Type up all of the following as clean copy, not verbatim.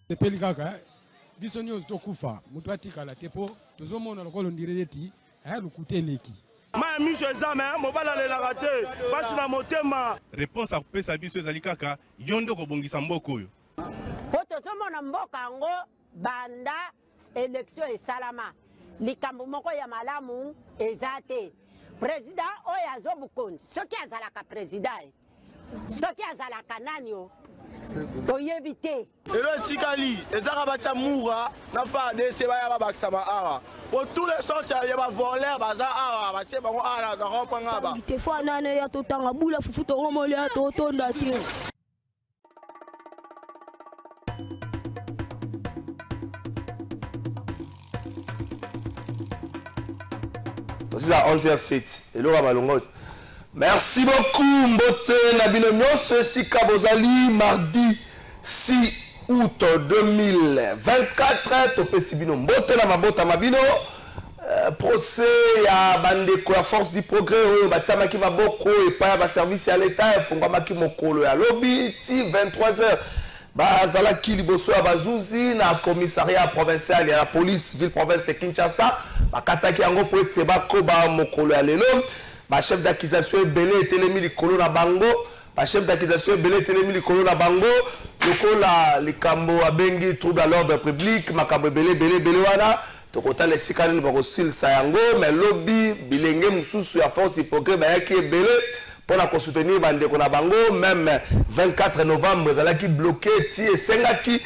Tepeli kaka biso nyonso tokufa mutu atikala tepo tozomona lokolo ndireti lukuteleki ma miso ezame mobala lelaka te basi na motema réponse akopesa biso ezali kaka yondo kobongisa mboka oyo po tozomona mboka yango banda élection esalama likambo moko ya malamu eza te président oyo azobukonzi soki azalaka président soki azalaka nani o toyebi te elo etikali ezaka batya mura na FARDC baya babakisama awa po tous les sortes ya bavoleur baza awa batie bango awa na rompanga ba te fo nane ya totanga bula fufu tongomoli ya totonda te. C'est à 11h07 et Laura Malongo. Merci beaucoup Mbote Nabino Nyonso Sika Bozali mardi 6 août 2024 Topé Sibino Mbote na Mabota Mabino procès ya bandeko ya force du progrès batia maki maboko et pas ba service à l'état fonga maki mokolo ya lobby ti 23h bazala ki liboso ya bazuzi na commissariat provincial ya la police ville province de Kinshasa bakataki yango po ete bakoba mokolo ya lelo ba chef d'accusation belé telemi likolo na bango ba chef d'accusation belé telemi likolo na bango lokola likambo abengi trouble à l'ordre public makambo belé wana tokota les sikani ba hostile sa yango mais lobby bilenge mususu ya force hypocrite ba yaki belé pour la soutenir bandeko na bango même 24 novembre zalaki bloqué ti esengaki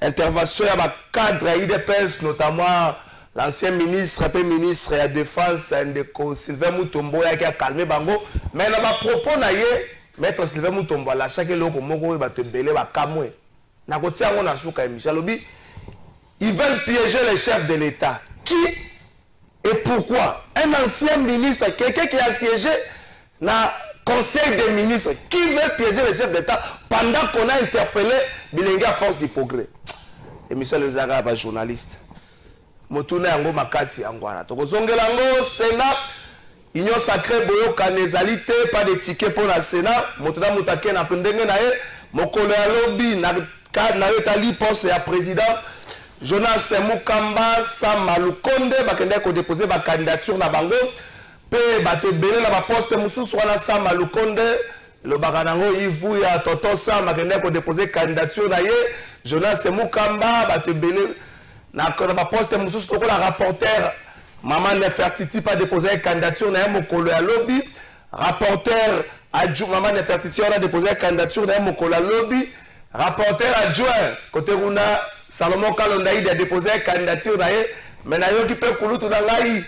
intervention ya ba cadre IDPS notamment l'ancien ministre de la défense ndeko Sylvain Mutombo qui a calmé bango mais na ba propos na ye maître Sylvain Mutombo la chaque loko moko ba te belé ba kamwe na ko tia ngo na suka Michel Lobi ils veulent piéger les chefs de l'État qui et pourquoi un ancien ministre quelqu'un qui a siégé na conseil des ministres qui veut piéger les chefs d'État pendant qu'on a interpellé Bilenga force du progrès et Michel Lezara ba journaliste Motuna yango makasi yangwana tokozongela ngo Sénat union sacrée boyoka nezalité pas de ticket pour la Sénat motuna mutake na ndenge na ye mokolo ya lobby na yo tali poste ya président Jonas Mukamba Samalukonde bakende ko déposer ba candidature na bango pe bato belé na ba poste mususu wana Samalukonde le bakanango Ivu ya Toto Sam bakende ko déposer candidature na ye Jonas Mukamba bato belé na poste mususu tokola rapporteur Maman Nefertiti pas déposé candidature na mokolo ya lobby rapporteur adjoint Maman Nefertiti on a déposé candidature na mokolo ya lobby rapporteur adjoint côté Runa Salomon Kalondaïd a déposé candidature na ye mais na yo ki pe kulutu na ngai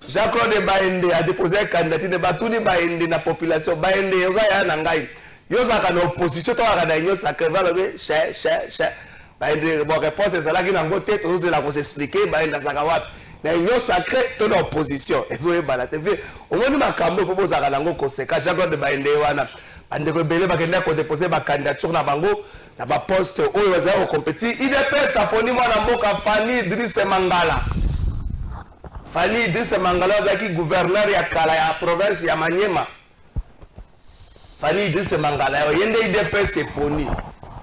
Jean-Claude Baende a déposé candidature de Batuni Baende na population Baende yoza ya na ngai yoza kana opposition to kana nyo sakeva lobe che bon réponse c'est là qui n'a pas été tous la s'expliquer bah dans sa wapi na union sacrée toute opposition ezo ebala TV au moins makambo faut boza kana ngo conséquent Jean-Claude Baende wana ande ko belé ba kenda ko déposer ba candidature na bango na ba poste oyo za ko compétir il est safoni mwana mboka Fani Idriss Mangala zaki gouverneur ya kala ya province ya Maniema Fani Idriss Mangala yende IDPS eponi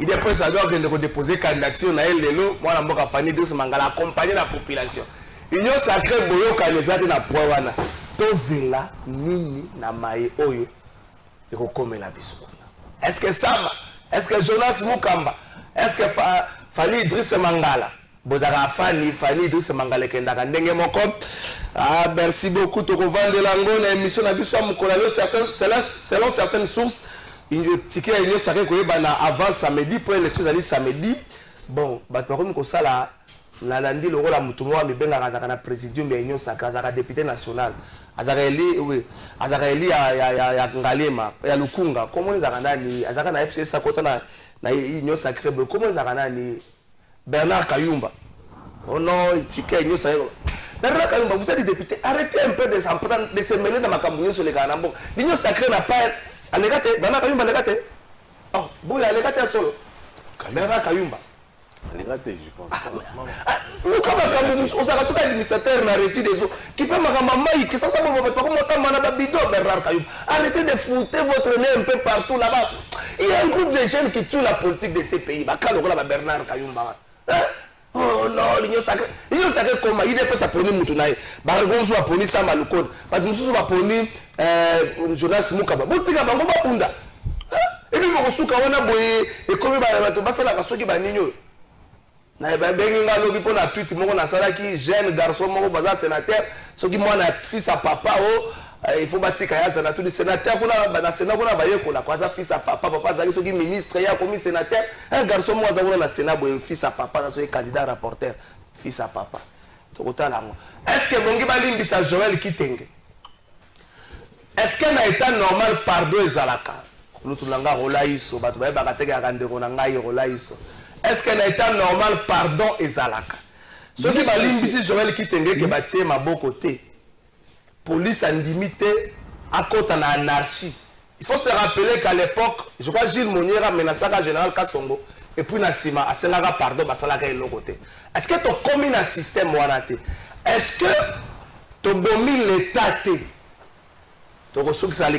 il est prêt à déposer candidature na lelo mwana mboka Fani Idriss Mangala accompagner la population union sacrée boyoka nezati na powana tozela nini na mai oyo ekokomela biso est-ce que Sama est-ce que Jonas Mukamba est-ce que Fani Idriss Mangala bozaka Fani Idriss Mangala kendaka ndenge moko ah merci beaucoup to kovande lango na émission na biso mokolo selon certaines sources une ticket union sacrée ko yebana avant samedi pour l'élection ali samedi bon bato comme ko sala la landi le rôle mutumo wa mibenga kazaka na présidium ya union sacrée azaka député national azaka eli oui azaka eli ya Ngalema ya Lukunga comment les azaka ni azaka na FCS sakota na union sacrée comment les azaka ni Bernard Kayumba oh non ticket union sacrée Bernard Kayumba vous êtes député arrêtez un peu de se mêler dans makambo sur les kanambo l'union sacrée n'a pas Allegate, Bernard Kayumba Allegate. Oh, boy, Allegate solo. Bernard Kayumba. Allegate, je pense. Nous, comme on s'est rassuré administrateur na régie des eaux, qui peut m'accompagner, qui s'en va pas comme on a bidon, Bernard Kayumba. Arrêtez de foutre votre nez un peu partout là-bas. Il y a un groupe de jeunes qui tuent la politique de ces pays. Bah, quand on a Bernard Kayumba. Oh non, l'union sacrée comment il est pas saponi mutunaye. Baronzo a poni Samba Lukon. Badmusu va poni Jonas Mukaba. Botika bango ba punda. Et puis mon souka wana boye et comme ba to basala ka soki ba ninyo. Na ba bengi nga lobi pona tweet moko na sala ki jeune garçon moko baza sénateur soki mwana fils à papa oh il faut batika ya za na tous les sénateurs kuna ba na sénat kuna ba yeko la kwa za fils à papa za soki ministre ya comme sénateur un garçon moi za na sénat boye fils à papa na soki candidat rapporteur fils à papa to kotala ngo est-ce que bongi ba limbisa Joël Kitenge est-ce que na état normal pardon ezalaka lutulanga rolaiso bato ba bakateka kandeko na ngai rolaiso est-ce que na état normal pardon ezalaka soki ba limbisi Joël Kitenge ke batie maboko te police en limité à côté de l'anarchie. Il faut se rappeler qu'à l'époque, je crois que Gilles Moniera menaçait le général Kassongo et puis Nassima a sénaga pardon basalaka et côté. Est-ce que tu as commis un système ouanaté? Est-ce que tu as commis l'état? Tu as reçu que ça a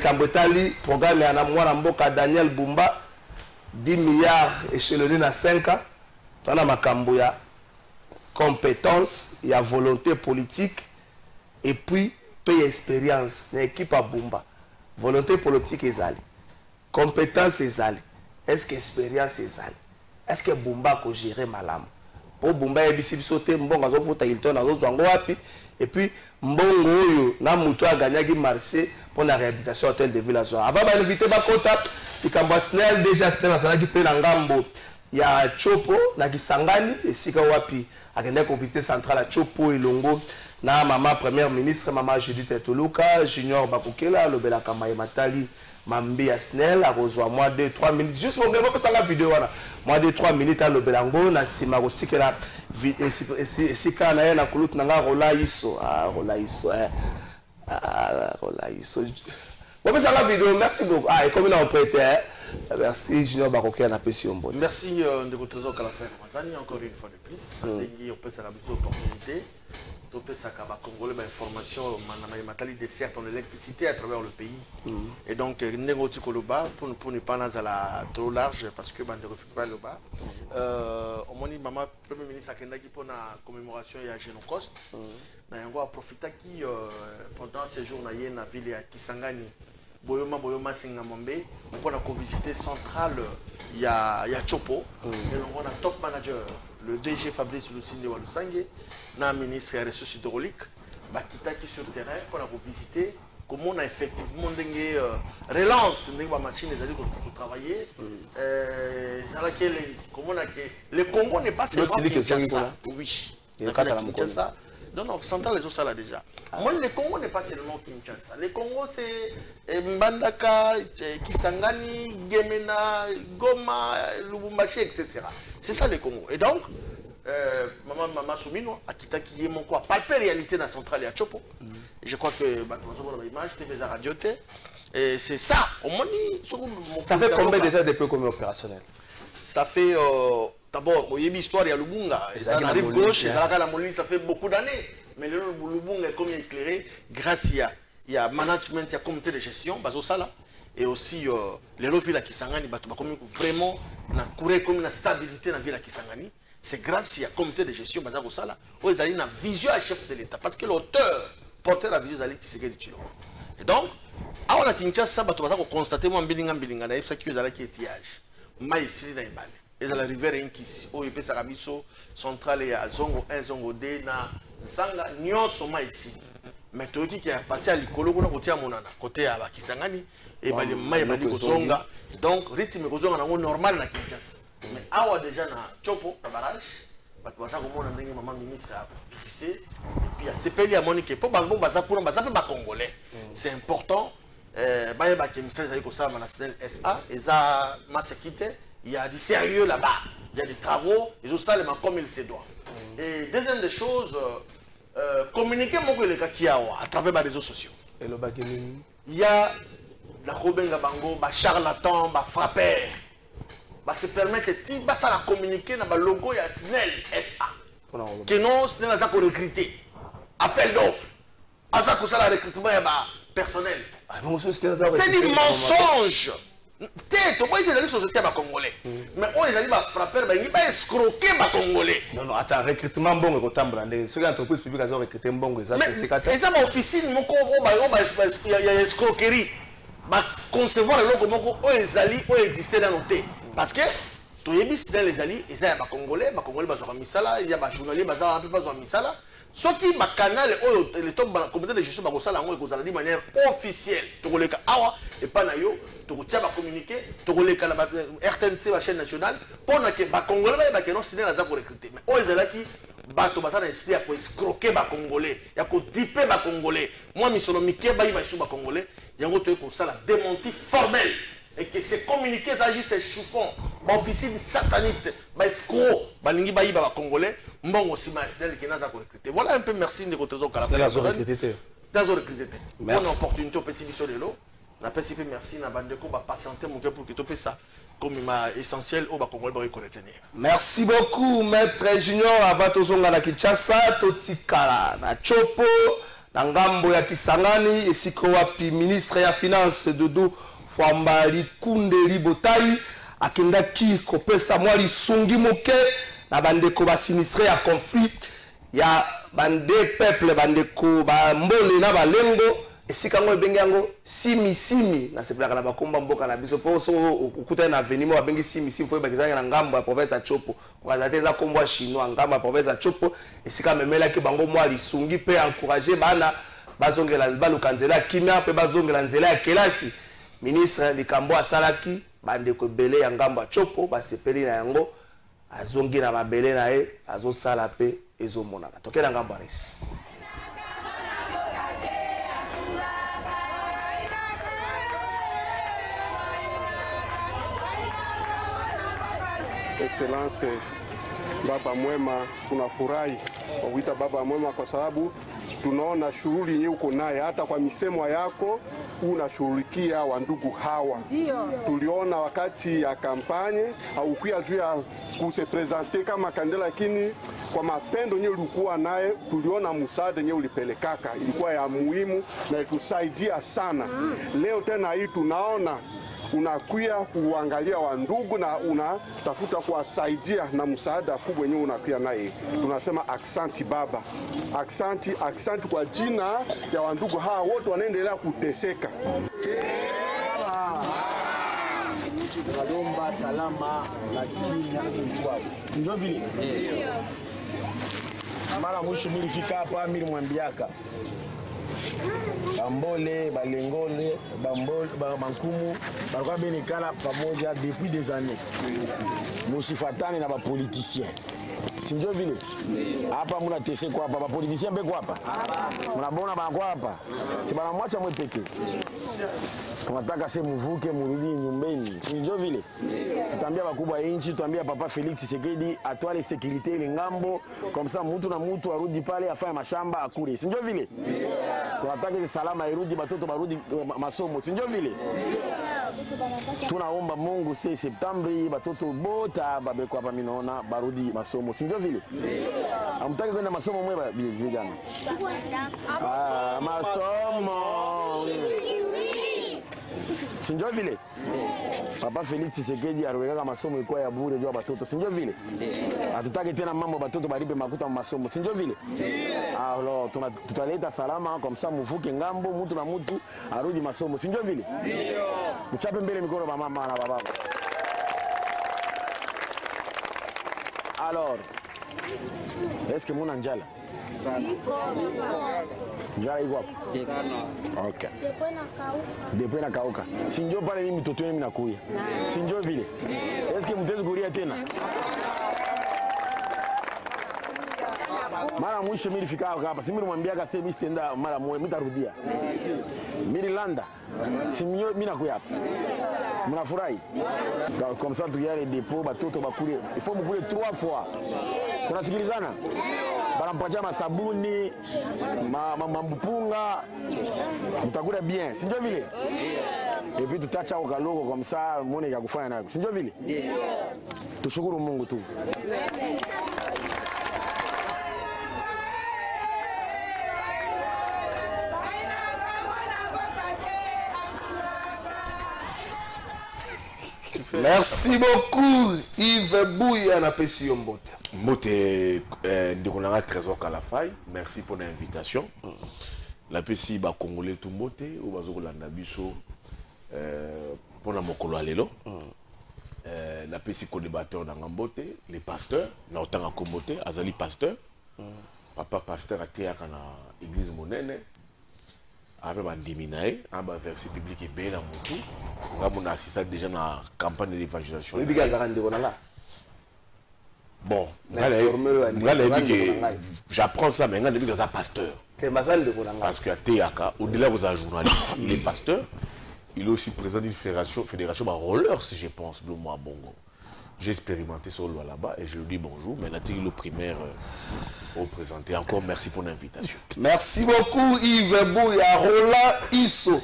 programme et en Daniel Bumba 10 milliards échelonnés dans 5 ans. Tu as ma compétence, il y a volonté politique et puis paye expérience, une équipe à Bumba. Volonté politique est allée. Compétence est allée. Est-ce que expérience est allée? Est-ce que Bumba peut gérer malam? Pour Bumba, il y a sauté, Mbongo, et puis Mbongo, na muto a gagné le marché pour la réhabilitation hôtel de ville. Avant d'inviter Bakota, il y a Snell déjà qui peut l'engambo. Il y a Chopo, na Kisangani, et Sika Wapi, a gagné la comité centrale à Chopo et Longo. Na maman première ministre, maman Judith Toluka, Junior Bakukela, Lobela Kamaye Matali, Mambi Asnel, a rejoint moi 2-3 minutes. Juste pour vous faire la vidéo, moi 2-3 minutes à Lobelango, na Simaroti que la Sika na na Kulut Nanga Rolaiso, Rolaiso, Rolaiso. On peut faire la vidéo, merci beaucoup. Ah, et comme il a prêté, merci Junior Bakukela na Pession. Merci de votre trésor qu'à la fin. Encore une fois de plus, on peut faire la opportunité. Congolais information matali dessert en électricité à travers le pays et donc négoti koloba pour ne pas nazala trop large parce que bande refuse pas le bas au moni maman premier ministre akendaki pour la commémoration ya Génocost na yango a profita qui pendant ces jours na ye na ville ya Kisangani boyoma singamombe pour la visiter centrale ya Chopo et on a top manager le DG Fabrice Lucinde Walusange na ministre des ressources hydrauliques qui sur le terrain pour la visiter comment on a effectivement une relance de machine pour travailler comment on a le Congo n'est pas seulement Kinshasa oui Kinshasa non non central les autres là déjà moi le Congo n'est pas seulement Kinshasa le Congo c'est Mbandaka Kisangani Gemena Goma Lubumbashi etc c'est ça le Congo et donc maman Soumino a quitté qui est mon quoi palper réalité dans la centrale à Chopo et je crois que l'image TV radio et c'est ça au moins ça fait combien d'états depuis comme opérationnel ça fait d'abord il y a une histoire il y a Lubunga ça arrive gauche ça fait beaucoup d'années mais le Lubunga est comme éclairé grâce il y a management il y a comité de gestion bazo sala et aussi les villes à Kisangani comme vraiment na courir comme une stabilité dans la ville à Kisangani. C'est grâce à un comité de gestion basé au Sala où ils ont une vision à chef de l'État. Parce que l'auteur portait la vision d'Ali Tshisekedi Tshilombo. Et donc, à on a Kinshasa, on a constaté que Mbilinga, il y a qui est tiage. Mais ici, il y a et dans la rivière Inkisi, où il y a une centrale à Zongo 1, Zongo 2, na Zanga, Nyon Soma ici. Mais tout qui est parti à l'Ikolo, on a côté à Monana, côté à Kisangani, et les mailles à Zonga. Donc, rythme est normal à Kinshasa. Mais awa déjà na Chopo na barrage bato baza komona ndenge maman ministre a visité et puis a sepeli a monique pour bango baza pour baza pe ba congolais c'est important baye ba kemisel za ko sa na SNEL SA eza masekité il y a du sérieux là-bas il y a des travaux ils ont ça comme il se doit et deuxième des choses communiquer mon que les kakiawa à travers les réseaux sociaux et le bagini il y a la robenga bango ba charlatan ba frappeur se permettre de communiquer dans le logo de SNEL SA. Que non, SNEL a recruté. Appel d'offres. A ça que ça le recrutement personnel. C'est du mensonge. Tête, moi, ils ont société à Congolais. Mais on les a dit, frapper, ils vont escroquer les Congolais. Non, non, attends, recrutement bon, il faut ceux qui entreprises publiques ont recruté bon, mais ça, ma officine, il y a escroquerie. Concevoir le logo, ils allaient, ils existaient dans nos têtes. Parce que, tu as vu, dans les alliés, il y a des Congolais, il y a des journaliers, il y a ce qui est canal, le top comité de gestion de manière officielle. Tu as et pas nayo, tu as communiqué, tu as RTNC, la chaîne nationale, pour que les Congolais non signé la recruter. Mais eux, ils qui bateau basa na esprit pour escroquer les Congolais, ya ko diper les Congolais. Moi, je suis miké ba iba sur Congolais, il y a un truc comme ça la démenti formel. Et que c'est communiqué, ça juste chiffon, ma officine sataniste, ma escroc, ma lingi ba iba Congolais, mon aussi ma SNL qui n'a pas recruté. Voilà un peu merci de votre recruté. Bonne opportunité au PCB de l'eau. On a PCB merci, na bande ko ba patienter mon cœur pour que tu fais ça. Comme il essentiel au Congolais pour retenir. Merci beaucoup, Maître Junior. Avant tozonga na Kinshasa, totikala na Chopo, na ngambo ya Kisangani, esiko wapi ministre ya finance Dodo Fwambali Kundeli Botai akendaki kopesa mwali sungi moke na bandeko ba sinistre ya conflit ya bande peuple bandeko ba mbole na balengo esika ngo ebengi yango simi na sepelaka na bakomba mboka na biso po so okuta na avenimo babengi simi fo bakizanga na ngambo ya province ya Chopo kwa za kombo ya chinois ngambo ya province ya Chopo esika memelaki bango mwali sungi pe encourager bana bazongela baluka nzela kimia pe bazongela nzela ya kelasi. Ministre likambo asalaki bandeko ebele ya ngambo ya Chopo basepeli na yango azongi na mabele na ye azosala pe ezomonana tokela ngambo areshi. Excellence Baba Mwema, tunafurahi kwa kuita Baba Mwema kwa sababu tunaona shughuli yenyewe uko naye, hata kwa misemo yako unashughulikia wandugu hawa. Tuliona wakati ya kampanye au kuya juu ya kuse presente kama kandela, lakini kwa mapendo yenyewe ulikuwa naye, tuliona msaada yenyewe ulipelekaka ilikuwa ya muhimu na itusaidia sana. Leo tena hii tunaona unakuya kuangalia wandugu na unatafuta kuwasaidia na msaada kubwa yenyewe unakuya naye. Tunasema aksanti baba, aksanti kwa jina ya wandugu hawa wote wanaendelea kuteseka. Tunalomba salama lakini kwao. Ndio vile. Mara mwisho nilifika hapa nilimwambiaka Bambole, Balengole, Bambole, Bankumu, balikuwa benikala pamoja depuis des années. Musifatani na bapoliticien. Si ndio vile? Hapa muna tese kwa hapa, bapoliticien mbeko hapa. Mnabona banakwa hapa. Si banamwacha mwe peke. Tunataka se muvuke murudi nyumbeni. Si ndio vile? Tutambia bakubwa inchi, tutambia Papa Felix Tshisekedi atwale sécurité ile ngambo, comme ça mtu na mtu arudi pale afanye mashamba akure. Si ndio vile? Tunataka salama irudi, batoto barudi masomo. Si ndio vile? Tunaomba Mungu 6 Septembre batoto bota babeko hapa minaona barudi masomo. Si ndio vile? Amtaki kwenda masomo mwe vijana. Masomo. Si ndio vile? Papa Felix Tshisekedi arweka masomo ikuwa ya bure jua batoto. Si ndio vile? Hatutaki tena mambo batoto baribe makuta masomo. Si ndio vile? Alors tutaleta salama comme ça muvuke ngambo mtu na mtu arudi masomo. Si ndio vile? Ndio. Mchape mbele mikono ba mama na baba. Alors, est-ce que muna njala? Njala iko hapo? Okay. Depo na kauka. Si ndio pale mimi mtoto mimi nakuya. Si ndio vile? Est-ce que mtezi kuria tena? Mara mwisho mimi nilifika hapa. Si mimi nimwambia kase mimi sitenda mara moja mtarudia. Mirlanda. Si mimi nakuya hapa. Mnafurahi? Comme ça tu y a les dépôts batoto bakule. Il faut mkule 3 fois. Tunasikilizana? Banampatia masabuni, mambupunga. Mtakula bien. Si ndio vile? Et puis tutacha ukalogo comme ça muone ya kufanya nayo. Si ndio vile? Tushukuru Mungu tu. Merci beaucoup Yves Bouya na pesi Mbote. Mbote Ndekonanga Trésor Kalafay, merci pour l'invitation. La pesi ba Congolais tout Mbote ou bazoko landa biso pour na mokolo alelo. La pesi co-débatteur dans Mbote, les pasteurs, na otanga Kombote, azali pasteur. Papa pasteur a été à l'église Monene. Avec un déminaé, un verset biblique et bien à mon tour. On a assisté déjà dans la campagne d'évangélisation. Bon, j'apprends ça, mais il y a un pasteur. Parce que au-delà de un journaliste, il est pasteur. Il est aussi président d'une fédération rollers, je pense, de moi à Bongo. J'ai expérimenté ce rôle là-bas et je lui dis bonjour. Mais là, le primaire représenté. Encore merci pour l'invitation. Merci beaucoup Yves Bouya, Roland Isso.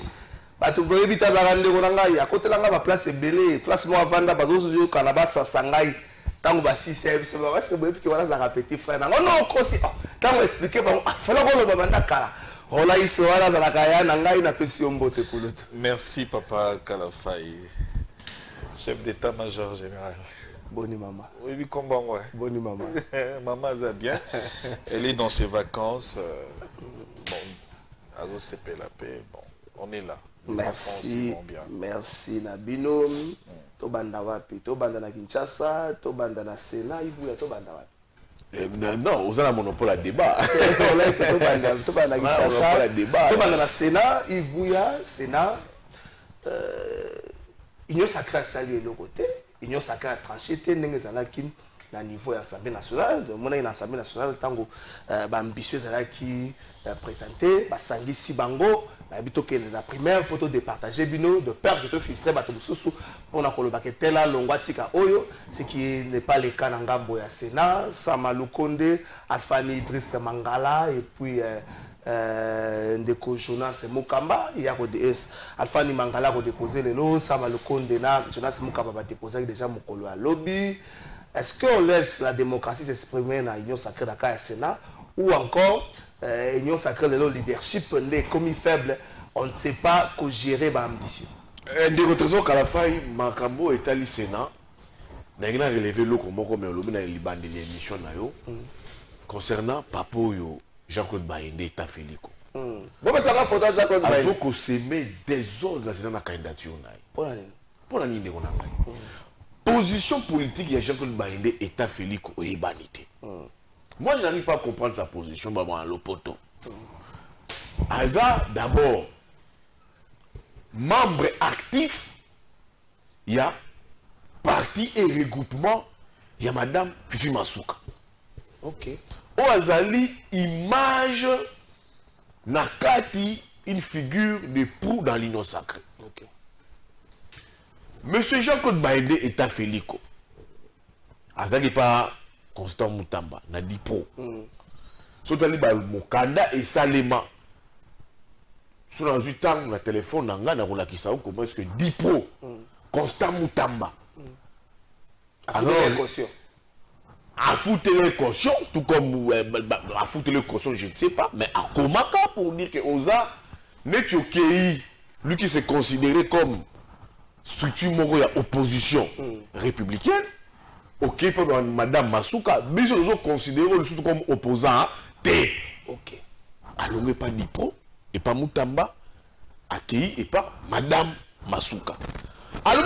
Bato boyebi tazalande konanga à côté langa ba place belé, place mo avanda bazo zo kanaba sasangai. Tango ba si c'est parce que boyebi ki wana za petit frère. Non non kosi. Tango expliquer ba fala ko lo banda kala. Roland Isso wana za kaya na ngai na pesi Mbote kulutu. Merci papa Kalafay. Chef d'état-major général. Bonne maman. Oui, comment ouais. Bonne maman. Maman va bien. Elle est dans ses vacances. Bon, alors c'est la paix. Bon, on est là. Les merci. Merci Nabino. Tobanda wapi? Tobanda na Kinshasa, tobanda na Sénat, Ivuya tobanda wapi? Non, vous avez un monopole à débat. Là, c'est tobanda na Kinshasa, tobanda na Sénat, Ivuya, Sénat. Union sacrée à saluer le côté. Union sacrée à trancher, na niveau de l'Assemblée nationale. Mon l'Assemblée nationale, tango ambitieux qui présenté, Sangi Sibango, la primaire pour te départager bino de peur que te filtrer batomususu pour na kolobake tela longwatika oyo, ce qui n'est pas le cas dans Gambo ya Sénat, Samalou Konde, Alfani Idriss Mangala et puis Ndeko Jonas Mukamba, il y a Alfani Mangala qui a déposé le lot, Samalou Konde na Jonas Mukamba a déposé déjà Mokolo à lobby. Est-ce qu'on laisse la démocratie s'exprimer dans l'Union sacrée d'Aka et Sénat ou encore l'Union sacrée de le leadership est comme faible, on ne sait pas que gérer l'ambition. Ndeko Trésor Kalafay, Makambo est allé Sénat, n'a relevé l'eau comme on l'a de l'émission concernant Papoyo Jean-Claude Baïndé et Tafeliko. Bon, mais ça va faudra Jean-Claude Baïndé. Il faut qu'on s'aime des ordres dans la candidature. Pour la ligne de position politique, il y a Jean-Claude Baïndé et Tafeliko et Banité. Moi, je n'arrive pas à comprendre sa position dans l'Opoto. Aza, d'abord, membre actif, il y a parti et regroupement, il y a Madame Fifi Masuka. Ok. Oazali, image, Nakati, une figure de proue dans l'union sacrée. Ok. Monsieur Jean-Claude Baïndé est Tafeliko. Azali pas Constant Moutamba, n'a dit pro. Sotali ba Mokanda et Salema. Sur dans un temps, le téléphone n'a pas de qui comment est-ce que dit pro. Constant Moutamba. Alors, à foutre les cautions, tout comme à foutre les cautions, je ne sais pas, mais à Komaka pour dire que Oza n'est qu'au lui qui s'est considéré comme structure morale opposition républicaine, ok, pour Madame Masuka, mais ils ont considéré le comme opposant T. Ok. Alors, mais pas Nipro, et pas Moutamba, accueilli, et pas Madame Masuka. Alors,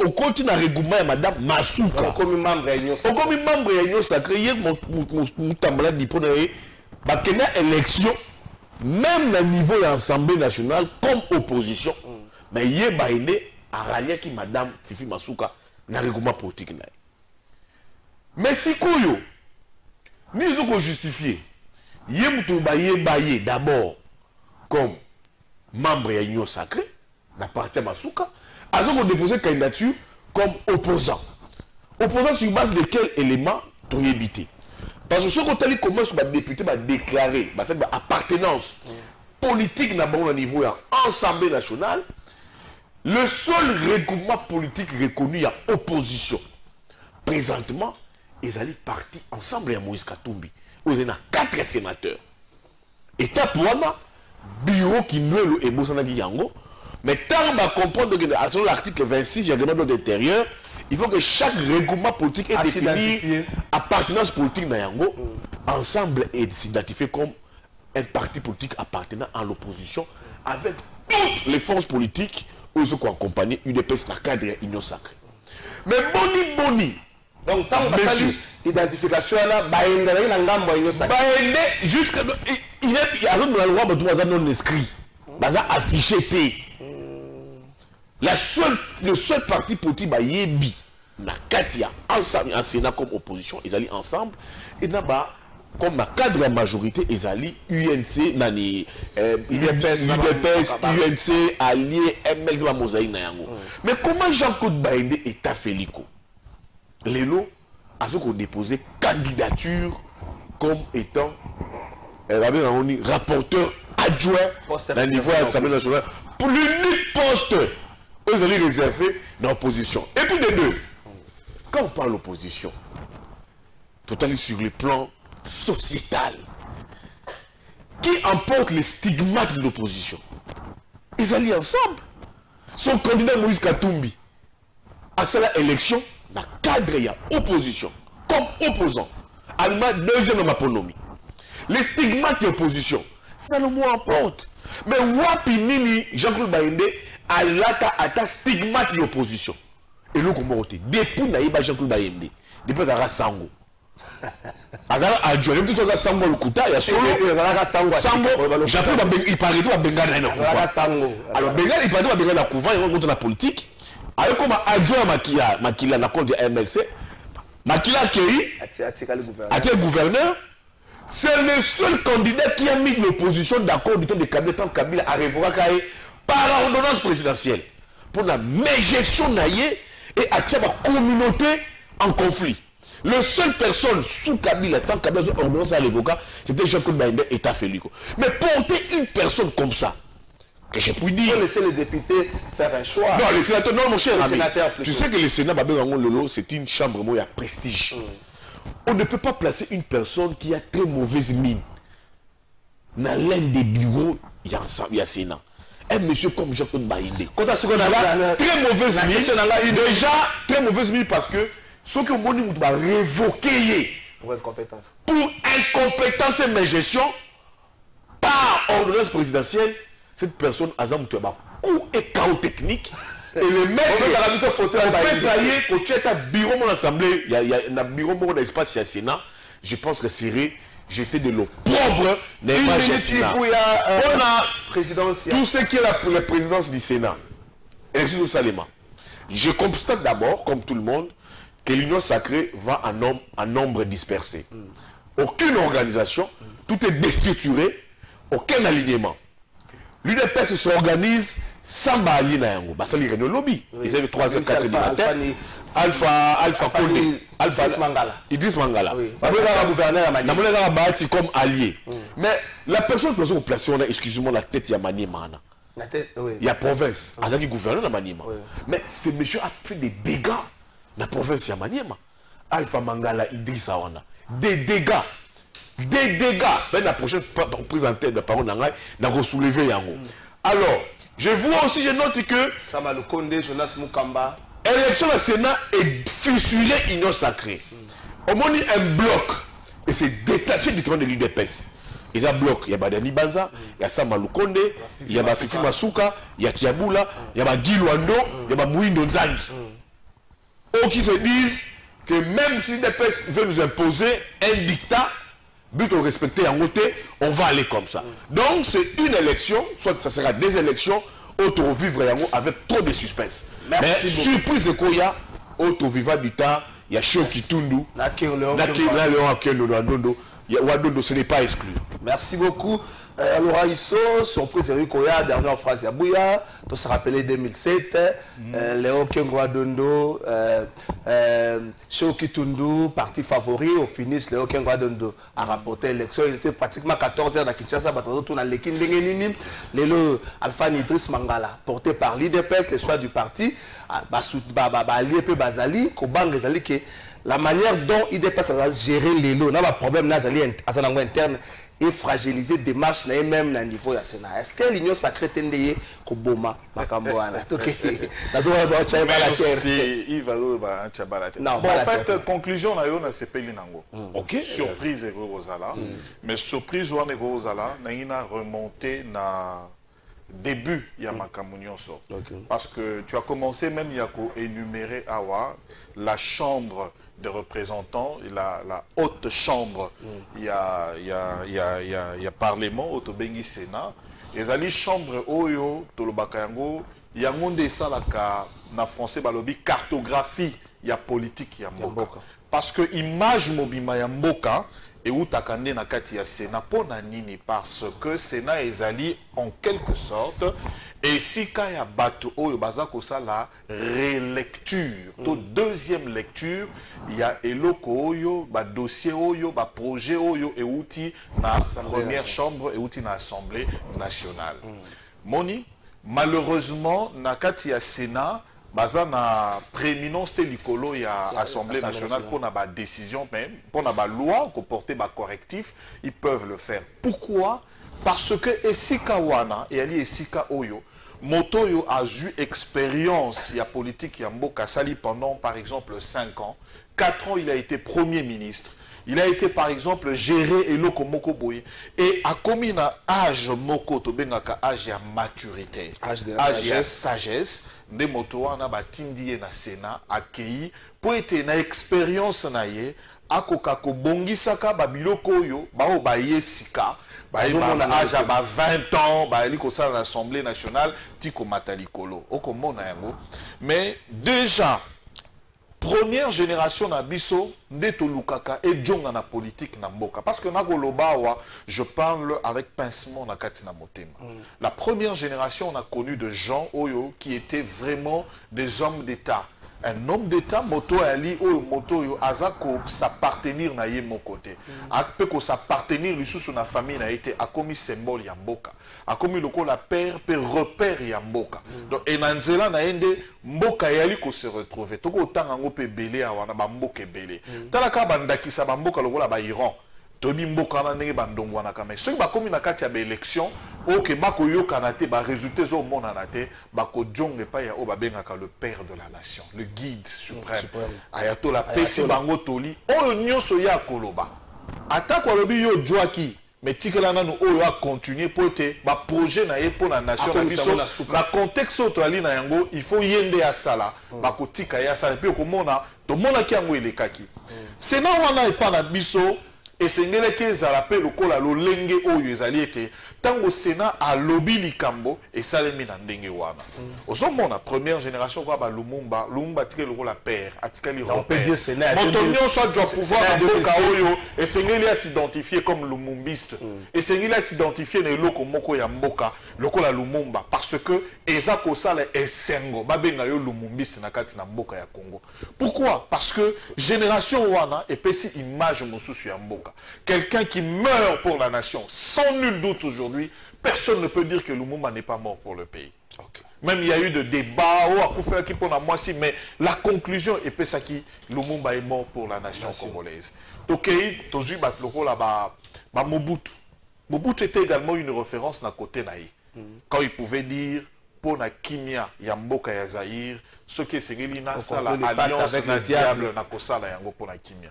on continue à régoumer Madame Masuka. Comme membre de l'Union sacrée, hier, Moutamba dit pour une élection, même au niveau de l'Assemblée nationale, comme opposition. Mais hier, il a rallié qui Madame Fifi Masuka n'a régouement politique. Mais si Kouyo, nous avons justifié, hier, Moutoubaye d'abord comme membre de l'Union sacrée, la partie Masuka, a déposé candidature comme opposant. Opposant sur base de quel élément tu as évité? Parce que ce qu'on a commence à député va déclarer cette appartenance politique au niveau de l'Assemblée nationale, le seul regroupement politique reconnu à opposition. Présentement, ils allaient partir ensemble à Moïse Katumbi. Vous avez 4 sénateurs. État pour bureau qui nous est Bossanagi Yango. Mais tant qu'on comprendre que selon l'article 26 du règlement de l'ordre intérieur, il faut que chaque regroupement politique ait défini appartenance politique Nayango ensemble et s'identifier comme un parti politique appartenant à l'opposition avec toutes les forces politiques où ils ont accompagné UDPS dans le cadre de l'Union sacrée. Mais boni. Donc, tant que l'identification là, jusqu'à. Il y a un loi non inscrit. Baza affiché. Le seul parti politique Yebi, na Katia, ensemble, en Sénat comme opposition, ils allaient ensemble. Et là-bas, comme la cadre de la majorité, ils allaient UNC, nani, UDPS, UNC, Allié, MLZ, Mosaïque, Nayango. Mais comment Jean-Claude Baïndé est affélico? Lélo a déposé candidature comme étant rapporteur adjoint à niveau de l'Assemblée nationale pour l'unique poste où ils allaient réserver dans l'opposition. Et puis les deux, quand on parle d'opposition, totalement sur le plan sociétal, qui emporte les stigmates de l'opposition? Ils allaient ensemble. Son candidat Moïse Katumbi, à cette élection, dans le cadre, il y a opposition, comme opposant. Allemagne, deuxième maponomie. Les stigmates de l'opposition, ça le mot emporte. Mais Wapinini, Jean-Claude Baïndé, a l'ata stigmate de l'opposition. Et le comment depuis Naïba Jean-Claude Baïndé, depuis Zara Sango. Azara adjoint, même si c'est Sango le Kouta, il y a solo. Sango, j'appelle, il paraît tout à Bengala. Alors Bengala, il paraît tout à Bengala, il y a la politique. Alors comme adjoint Makila, la compte du MLC, Makila Kei, a été gouverneur, c'est le seul candidat qui a mis l'opposition d'accord du temps de Kabila, tant Kabila a révoqué par ordonnance présidentielle pour la gestion naïe et à la communauté en conflit. La seule personne sous Kabila, tant Kabila a ordonnance à l'évoquer, c'était Jean-Claude Baïndé et Taféliko. Mais porter une personne comme ça, que je puis dire. Laisser les députés faire un choix. Non, les sénateurs, non, mon cher ami. Tu sais que le Sénat, c'est une chambre où il y a prestige. On ne peut pas placer une personne qui a très mauvaise mine. Dans l'un des bureaux, il y a Sénat. Un monsieur comme Jean-Claude Baïndé. Quand on a très mauvaise mine, déjà très mauvaise mine parce que ce que on va révoquer pour incompétence. Pour incompétence et mégestion, par ordonnance présidentielle, cette personne a un coup et chaos technique. Et le maître de la mission fauteuil, quand tu es à bureau de l'Assemblée, il y a un bureau de l'espace, il y a Sénat, je pense que c'est jeter de l'eau propre dans le Sénat. On a tout ce qui est la présidence du Sénat. Élection de Salema. Je constate d'abord, comme tout le monde, que l'Union sacrée va en nombre dispersé. Aucune organisation, tout est déstructuré, aucun alignement. L'UDPS s'organise sans balayer Nayango. Bah ça les réunions lobby. Ils avaient 3h, 4h du matin. Alpha Condé, Idriss Mangala. Comme allié. Mais la personne que nous avons placée, on a, excusez-moi, la tête, il y a Maniema. Il y a province. Azaki gouverneur dans Maniema. Mais ce monsieur a fait des dégâts dans la province, il y a Maniema. Alpha Mangala, Idriss Awana. Des dégâts. Des dégâts. Ben, la prochaine présenter de parole, n'a soulevé Yango. Alors, je vois aussi, je note que Samalou Kondé, Jonas Mukamba. L'élection du Sénat est fissurée, union sacrée. On a mis un bloc et c'est détaché du trône de l'UDPS. Il y a un bloc, il y a Badani Banza, il y a Samalou Kondé, il y a Fifi Masuka, il y a Kiaboula, il y a Guy Luando, il y a Mouindo Nzangi. Eux qui se disent que même si l'UDPS veut nous imposer un dictat, but au respecter en côté, on va aller comme ça. Donc c'est une élection, soit ça sera des élections, auto vivre avec trop de suspense. Merci. Mais surprise de quoi il y a, auto vivre du temps, il y a Chio Kitundu, ce n'est pas exclu. Merci beaucoup. Alors, Isso, surprise Eric Koya, dernière phrase à Bouya, tu se rappelé 2007, Léo Kengo Adondo, Chio Kitundu, parti favori, au finish, Léo Kengo Adondo a rapporté l'élection. Il était pratiquement 14 heures à Kinshasa, tout dans l'équipe Dengenini, Lélo Alpha Idriss Mangala, porté par l'IDPS, les choix du parti, Allié Pe Bazali, Kobang Rezali, la manière dont IDPS a géré Lélo, n'a pas de problème, n'a pas interne. et fragiliser démarche même à niveau du Sénat. Est-ce que l'union sacrée tendait au Boma Makamboana? Merci Yves Non, bon, en fait, conclusion, on a CP Linango. Surprise et Rosala. Mais surprise, on est Rosala, on a remonté na début il y a Makamunionso. Parce que tu as commencé même il y a énumérer Awa la chambre des représentants et la haute chambre. Il y a parlement Otobengi Sénat. Les alliés chambre Oyo Tolobakayango il y a monde ça la na français balobi cartographie il y a politique il y a mboka. Parce que image mobima ya mboka et où takande na kati ya Sénat pona nini parce que Sénat ezali en quelque sorte et si ka ya bato oyo bazako ça la relecture to deuxième lecture il y a eloko oyo ba dossier oyo ba projet oyo et outil na première chambre et outil na assemblée nationale moni malheureusement na kati ya Sénat baza na prééminence te likolo ya Assemblée nationale pour na ba décision même pour na ba loi ko porter ba correctif ils peuvent le faire. Pourquoi? Parce que esika wana et ali esika oyo moto yo a eu expérience ya politique ya mboka sali pendant par exemple 5 ans, 4 ans il a été premier ministre. Il a été par exemple géré eloko moko boye et a commis un âge moko to bengaka âge ya maturité, âge de sagesse de moto wana batindi na Sénat accueilli pour être na expérience na ye akoka ko bongisaka ba biloko oyo bao ba yesika ba âge à 20 ans ba eliko sala l'Assemblée nationale tiko matalikolo okomona yango mais déjà première génération na biso ndeto lukaka et jonga na politique na mboka parce que na golobawa je parle avec pincement na kati na motema. La première génération on a connu de gens oyo qui étaient vraiment des hommes d'État. Un homme d'État moto ali oyo moto yo azako s'appartenir na ye mon côté. Akpe ko s'appartenir lisusu na famille na été a commis symbole ya mboka. A commis loko la père pe repère ya mboka. Donc enanzela na ende mboka yali ko se retrouver. Toko tanga ngo pe belé awana ba mboka belé. Talaka bandakisa ba mboka loko la ba Iran. Tobi mboka na ndenge bandongo na kame. Ceux ba commis na kati ya ba élection OK bako yo kanate ba résultats zo mona na te bako jonge pa ya o ba bengaka le père de la nation, le guide suprême. Ayatola pesi bango toli o nyonso ya koloba. Atako lobi yo joaki mais tikela nanu o a continuer pour être ba projet na ye pour la nation na biso la contexte auto ali na yango il faut yende ya sala bako tika ya sala pe ko mona to mona ki yango elekaki. Sénat wana e pa na biso et c'est que ça rappelle le col à l'olenge oyo ezali ete tango Sénat a lobby likambo et salemi na ndenge wana. Ozomona la première génération quoi ba Lumumba tike le la père atika li repère. Motonio soit doit pouvoir mboka oyo et sengeli a s'identifier comme lumumbiste et sengeli a s'identifier na eloko moko ya mboka lokola Lumumba parce que eza ko sala esengo babenga yo lumumbiste na kati na mboka ya Congo. Pourquoi? Parce que génération wana epesi image mosusu ya mboka. Quelqu'un qui meurt pour la nation, sans nul doute aujourd'hui, personne ne peut dire que Lumumba n'est pas mort pour le pays. Même il y a eu de débats, mais la conclusion est que Lumumba est mort pour la nation congolaise. Donc, Mobutu. Mobutu était également une référence na côté naï. Quand il pouvait dire pour na kimia ya mboka ya Zaïre, ce qui est l'alliance avec le diable na kosala yango pour na kimia.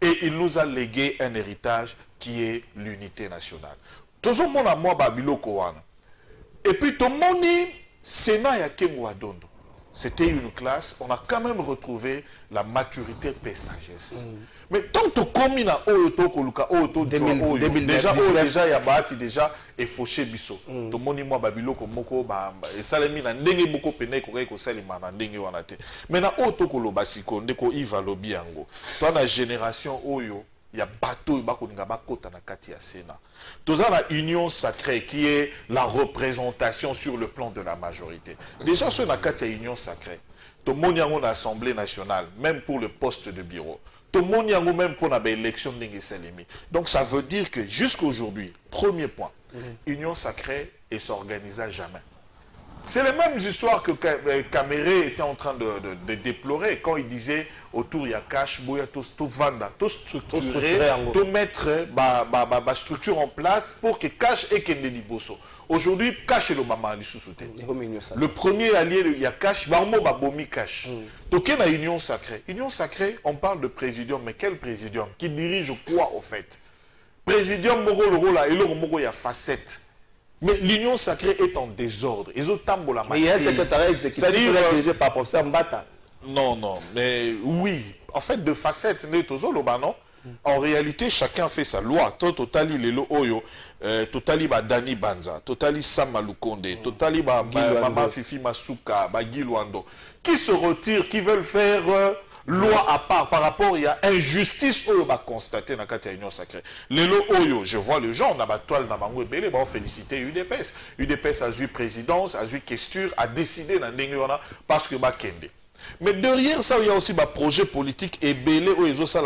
Et il nous a légué un héritage qui est l'unité nationale. Toujours mon amour Babilo Kowana. Et puis tout le monde Sénat ya Kengwa Dondo. C'était une classe, on a quand même retrouvé la maturité et sagesse. Mais tant que comme na oto koluka oto déjà ya baati déjà et fauché biso. To moni moi babiloko moko ba et salemi na ndenge boko pene ko salima na ndenge wana te. Mais na oto koloba siko ndeko Iva lobi yango. Toi na génération oyo ya bateau ba koninga ba kota na kati ya Sénat. Toza la union sacrée qui est la représentation sur le plan de la majorité. Déjà sur la kati ya union sacrée. To moni yango na Assemblée nationale même pour le poste de bureau. Tout le monde a même pour l'élection de Salemi. Donc ça veut dire que jusqu'à aujourd'hui, premier point, union sacrée et s'organisa jamais. C'est les mêmes histoires que Caméré était en train de déplorer quand il disait autour il y a cash, boya tout vanda, tout structurer, tout mettre ma structure en place pour que cash et que Bosso. Aujourd'hui, cash est le maman du sous-souté. Le premier allié, il y a cash, barmo babomi cash. Donc il y a une union sacrée. Union sacrée, on parle de présidium, mais quel présidium? Qui dirige quoi au fait? Présidium Moro le rôle là, et le Moro il y a facette. Mais l'union sacrée est en désordre. Ils ont tambola. Mais il y a un secrétariat exécutif dirigé par professeur Mbata. Non, mais oui. En fait, de facettes, non. En réalité, chacun fait sa loi. Totali Lelo Oyo, Totali Dani Banza, Totali Samalukonde, Totali Mama Fifi Masuka, Gilwando, qui se retirent, qui veulent faire loi à part par rapport il y a injustice Oyo va constater dans la union sacrée. Lelo Oyo, je vois le genre, on a toile na bango belé, on féliciter UDPS. UDPS a eu présidence, a eu questure, a décidé dans l'Engona parce que ba kende. Mais derrière ça, il y a aussi des projets politiques et belé ou les autres.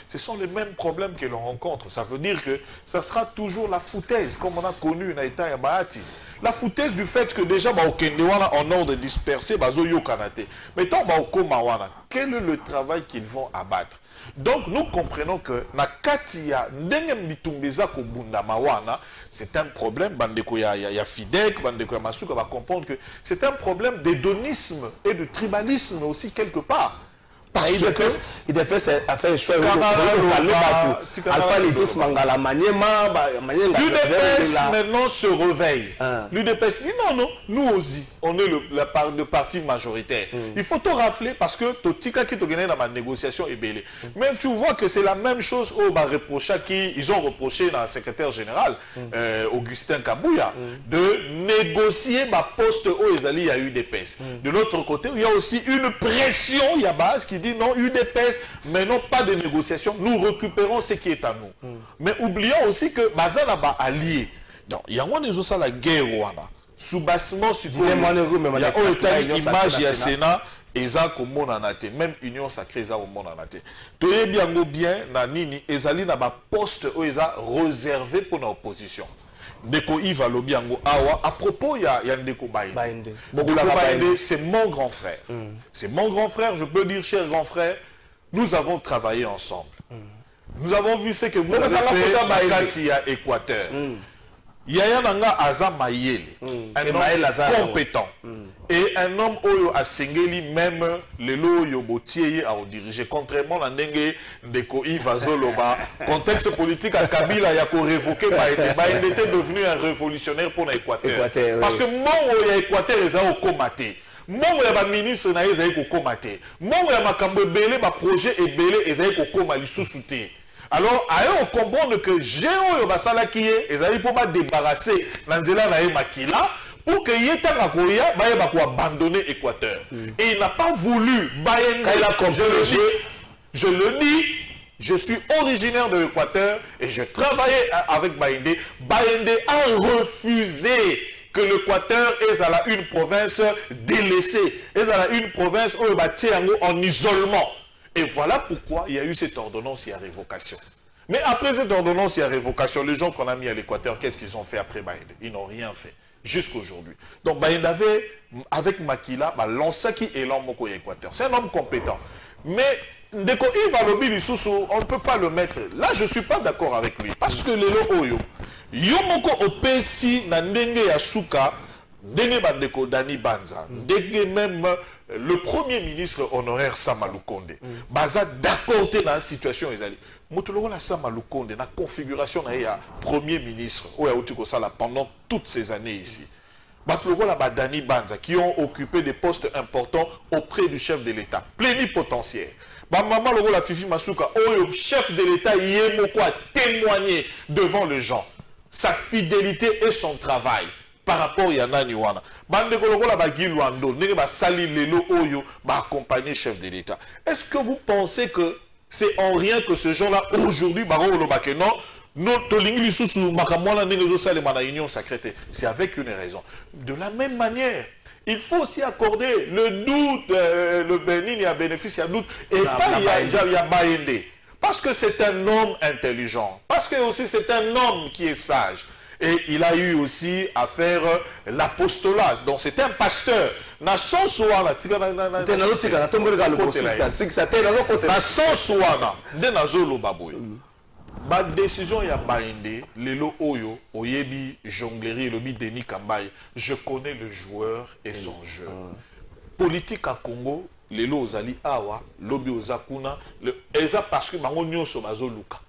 Ce sont les mêmes problèmes que l'on rencontre. Ça veut dire que ça sera toujours la foutaise, comme on a connu une État à Bahati. La foutaise du fait que déjà, en ordre dispersé, mais tant quel est le travail qu'ils vont abattre? Donc nous comprenons que na katia ndenge mitumbeza ko bunda mawana, c'est un problème. Bandeko ya Fidek, bandeko ya Masuka va comprendre que c'est un problème d'hédonisme et de tribalisme aussi quelque part. Il devait faire le choix de Alpha Lidis Mangala Maniema. L'UDPS maintenant se réveille. L'UDPS dit non, nous aussi, on est le parti majoritaire. Il faut te rappeler parce que Totika qui te gagne dans ma négociation est belé. Mais tu vois que c'est la même chose ils ont reproché dans le secrétaire général, Augustin Kabouya, de négocier ma poste au Ezali à UDPS. De l'autre côté, il y a aussi une pression, il y a base qui dit non, UDPS, mais non pas de négociation, nous récupérons ce qui est à nous. Mais oublions aussi que Bazan là-bas allié. Donc, il y a la guerre, sous-bassement, il y a une image, il y a Sénat, et ça, même Union sacrée, ça, au monde en a. Tu es bien, Nanini, et Zali n'a pas poste, réservé pour l'opposition. Ndeko Yves Alobiango Awa, à propos, il y a Ndeko Baïndé. C'est mon grand frère. C'est mon grand frère, je peux dire, cher grand frère, nous avons travaillé ensemble. Nous avons vu ce que vous avez fait quand il y a Équateur. Yaya Nanga Aza Mayele, un homme compétent. Et un homme Oyo a singeli même le Loyo Botier à diriger. Contrairement à Ndenge Ndeko Yves Azoloba, contexte politique à Kabila, il y a qu'à révoquer Baïndé. Il était devenu un révolutionnaire pour l'Équateur. Parce que mon Équateur est au comaté. Mon ministre n'a pas comaté. Mon Makambo Belé, ma projet est belé, et Zaïko Koma li sous-souté. Alors, on comprend que Géo Yobasala qui est, et Zaïko pour débarrasser Nanzela Nae Makila, pour que Yeta Makoya va abandonner l'Équateur. Et il n'a pas voulu, je le dis, je suis originaire de l'Équateur et je travaillais avec Baïndé. Baïndé a refusé que l'Équateur est à une province délaissée, est à une province où il va en isolement. Et voilà pourquoi il y a eu cette ordonnance et à révocation. Mais après cette ordonnance et à révocation, les gens qu'on a mis à l'Équateur, qu'est-ce qu'ils ont fait après Baïndé? Ils n'ont rien fait. Jusqu'à aujourd'hui. Donc Baïndé avait, avec Makila, lancé qui est l'homme au Équateur. C'est un homme compétent. Mais Ndeko Yves Alobi Lisusu, on ne peut pas le mettre. Là, je ne suis pas d'accord avec lui. Parce que Lelo Oyo, Yomoko Opesi Nandenge Yasuka, Ndenge Bandeko Dani Banza, Ndenge même le premier ministre honoraire Samalukonde, Baza d'accord dans la situation Ezali. Motologo la Samalukonde, la configuration na premier ministre, pendant toutes ces années ici. Batlogo la Dani Banza, qui ont occupé des postes importants auprès du chef de l'État, plénipotentiaire. Maman logo la Fifi Masuka, le chef de l'État Yemoko a témoigné devant les gens sa fidélité et son travail par rapport à Yana Niwana. Bande Kologo la Bagi Luando, nege ba sali lelo oyo ba accompagner chef de l'État. Est-ce que vous pensez que c'est en rien que ce genre-là aujourd'hui baro lo bakeno notre ligne sous makamwana nege sale mana union sacrée? C'est avec une raison. De la même manière, il faut aussi accorder le doute, le bénin, il y a bénéfice, il y a doute, et pas il y a Baïndé. Parce que c'est un homme intelligent, parce que aussi c'est un homme qui est sage. Et il a eu aussi à faire l'apostolat. Donc c'était un pasteur. Na sens wana tika na sens wana nde nazoloba boye. Ba décision ya bainde lelo oyo oyebi jonglerie lobi Denis Kambaye. Je connais le joueur et son jeu. Politique à Congo lelo ozali awa lobi ozakuna eza parce que bango nyonso bazoluka.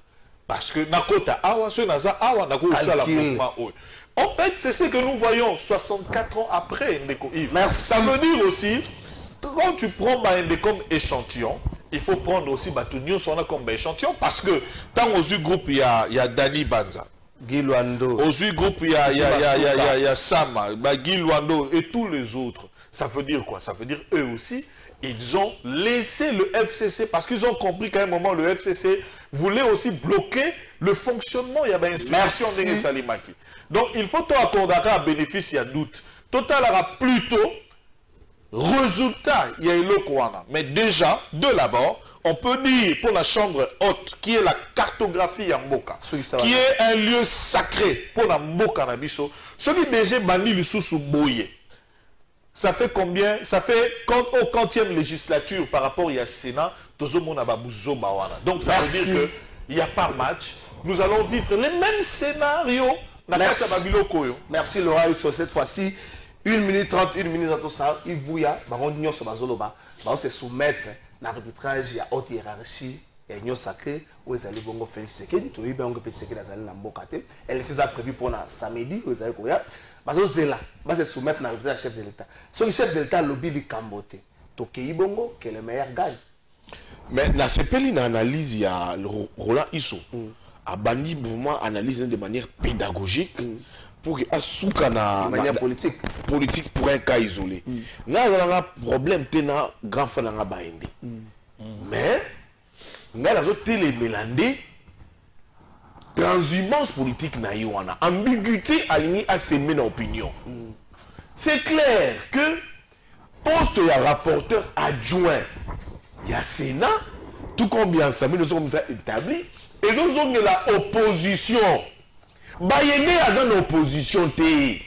Parce que nakota awa so naza awa nako usala mouvement oyo. En fait, c'est ce que nous voyons 64 ans après Ndeko Yves. Ça veut dire aussi, quand tu prends Baïndé comme échantillon, il faut prendre aussi Batunio Sona comme échantillon parce que tant aux yeux groupe il y a Dani Banza. Guy Luando. Aux yeux groupe il y a Sama, Guy Luando et tous les autres. Ça veut dire quoi? Ça veut dire eux aussi, ils ont laissé le FCC parce qu'ils ont compris qu'à un moment le FCC voulait aussi bloquer le fonctionnement. Il y avait une institution de Salimaki. Donc il faut accorder un bénéfice, il y a doute. Total aura plutôt résultat, il y a eu le Kouana. Mais déjà, de l'abord, on peut dire pour la chambre haute, qui est la cartographie à Mboka, qui est un lieu sacré pour la Mboka Nabiso, ce qui déjà banni le sous Boye. Ça fait combien? Ça fait au 40e législature par rapport à Sénat, donc ça veut dire qu'il n'y a pas match. Nous allons vivre les mêmes scénarios. Merci Laura, cette fois-ci, 1 minute 30, 1 minute 30, ça, Yves Bouya, on se soumettre à l'arbitrage, il y a haute hiérarchie, il y a une sacrée, où ils allaient bon Félix Sekedi, tu as eu bien que Félix Sekedi dans Mbokate, elle était prévue pour samedi, où ils allaient courir, parce que c'est là, on se soumettre à l'arbitrage chef de l'État. Si le chef de l'État lobby le Cambote, Tokei Bongo, que le meilleur gagne. Mais dans ce pays, l'analyse, il y a Roland Isso. A bandi mouvement analyse de manière pédagogique pour qu'il y ait de manière politique pour un cas isolé. Nous avons un problème tena grand frère na baende. Mais nous avons télémélandé transhumance politique na yoana ambiguïté alignée à semer dans l'opinion. C'est clair que poste de rapporteur adjoint il y a Sénat tout comme bien ensemble nous sommes établis. Et nous sommes de la opposition. Bayene a une opposition. Il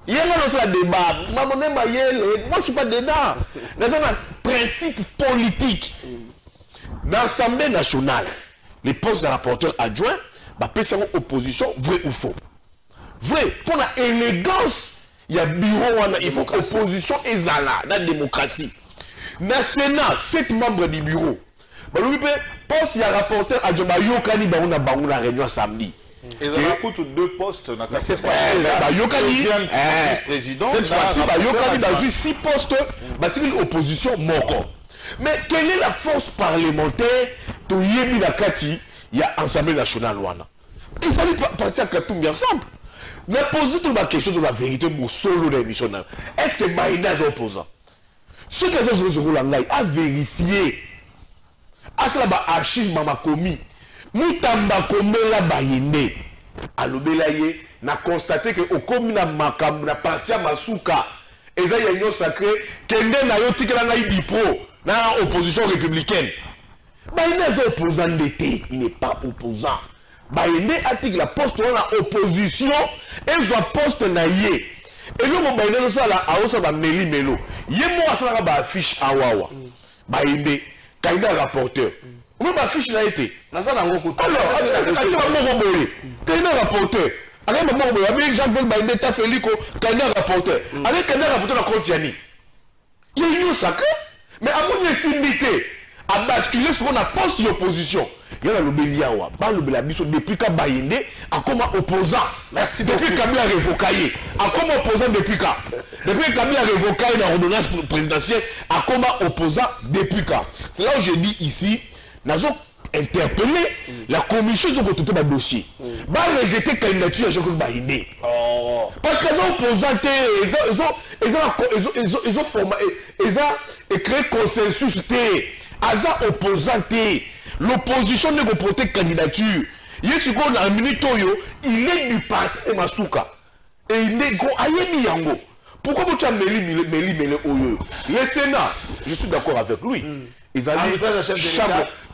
y a un débat. Moi, je ne suis pas dedans. Dans un principe politique. Dans l'Assemblée nationale, les postes de rapporteurs adjoints, c'est une opposition, vrai ou faux. Vrai, pour l'élégance, il y a bureau, il faut que l'opposition est là, dans la démocratie. Dans le Sénat, 7 membres du bureau. Poste, il y a rapporteur à Yokani, on a la réunion samedi. Et ça coûte 2 postes. Cette fois-ci, Yokani, cette fois-ci, Yokani, dans 6 postes, il l'opposition moko. Mais quelle est la force parlementaire de Yemi Nakati, il y a Assemblée nationale. Il fallait partir à Katoum ensemble. Mais poser toute la question de la vérité pour solo de l'émission. Est-ce que Maïna est opposant? Ce que j'ai joué à vérifier. À cela, archive mama commis. Moutamba komela bayende. Alobelaye n'a constaté que au commis na makam na parti à Masuka. Et ça y a une sacrée. Kende na yoti que la Ibipro na opposition républicaine. Bayende est opposant d'été. Il n'est pas opposant. Bayende article la poste na opposition et soit poste na yé. Et nous mon bayende ça la aosa ba meli melo. Yé mo asala ba affiche awawa. Bayende Kaïda rapporteur. On va afficher la été. Alors, Kaïda rapporteur. Avec Jean-Paul Baïdé, t'as fait l'ICO, Kaïda rapporteur. Avec Kaïda rapporteur, la Contiani. Il y a une sacrée. Mais à mon effinité, à basculer sur un poste d'opposition. Il y a le Béliawa, le Bélabiso, depuis qu'à Baïndé, à comment opposant. Merci beaucoup. Depuis Camille a révoqué. À comment opposant depuis qu'à. Depuis Camille a révoqué dans l'ordonnance présidentielle, à comment opposant depuis qu'à. C'est là où je dis ici, nous avons interpellé la commission de côté de dossier. Va rejeter la candidature à Jean-Claude Baïndé. Parce qu'ils ont opposant, ils ont créé consensus. Ils ont opposant. L'opposition ne peut porter candidature. Il est sur la minute, il est du parti de Masuka. Et il est go Ayemi Yango. Pourquoi vous avez mêlé Oyo? Le Sénat, je suis d'accord avec lui. Ils allaient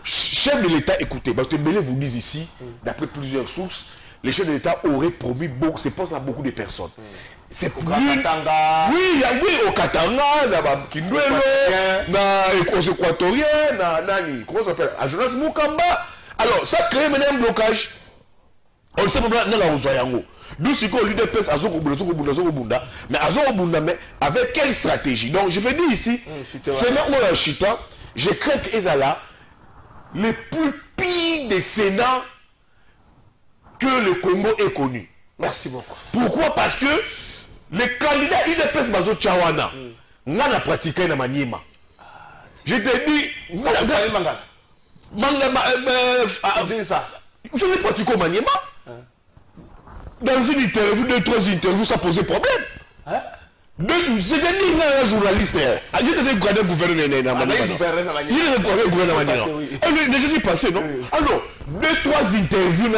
chef de l'État, écoutez, parce que Mélé vous dit ici, d'après plusieurs sources, les chefs de l'État auraient promis beaucoup, ces postes à beaucoup de personnes. C'est plus... Oui, au Katanga, na Kindwelo, na équatorien, nani, comment ça s'appelle? À Jonas Mukamba. Alors, ça crée maintenant un blocage. On ne sait pas dans la Rosoyango. D'où c'est qu'on lui dépêche à Zokobunda, mais à Zokobunda, mais avec quelle stratégie? Donc, je vais dire ici, c'est normalement un chita, je crains qu'ils sont là, les plus pires des Sénats que le Congo ait connu. Merci beaucoup. Pourquoi? Parce que les candidats UDPS Bazo Tchawana, n'a pratiqué na Maniema. Je te dis, je l'ai pratiqué au Maniema. Dans une interview, 2-3 interviews, ça posait problème. C'était dit un journaliste. Il était le gouverneur de Maniema. Il était le gouverneur de Maniema. Il est déjà passé, non? Alors, 2-3 interviews,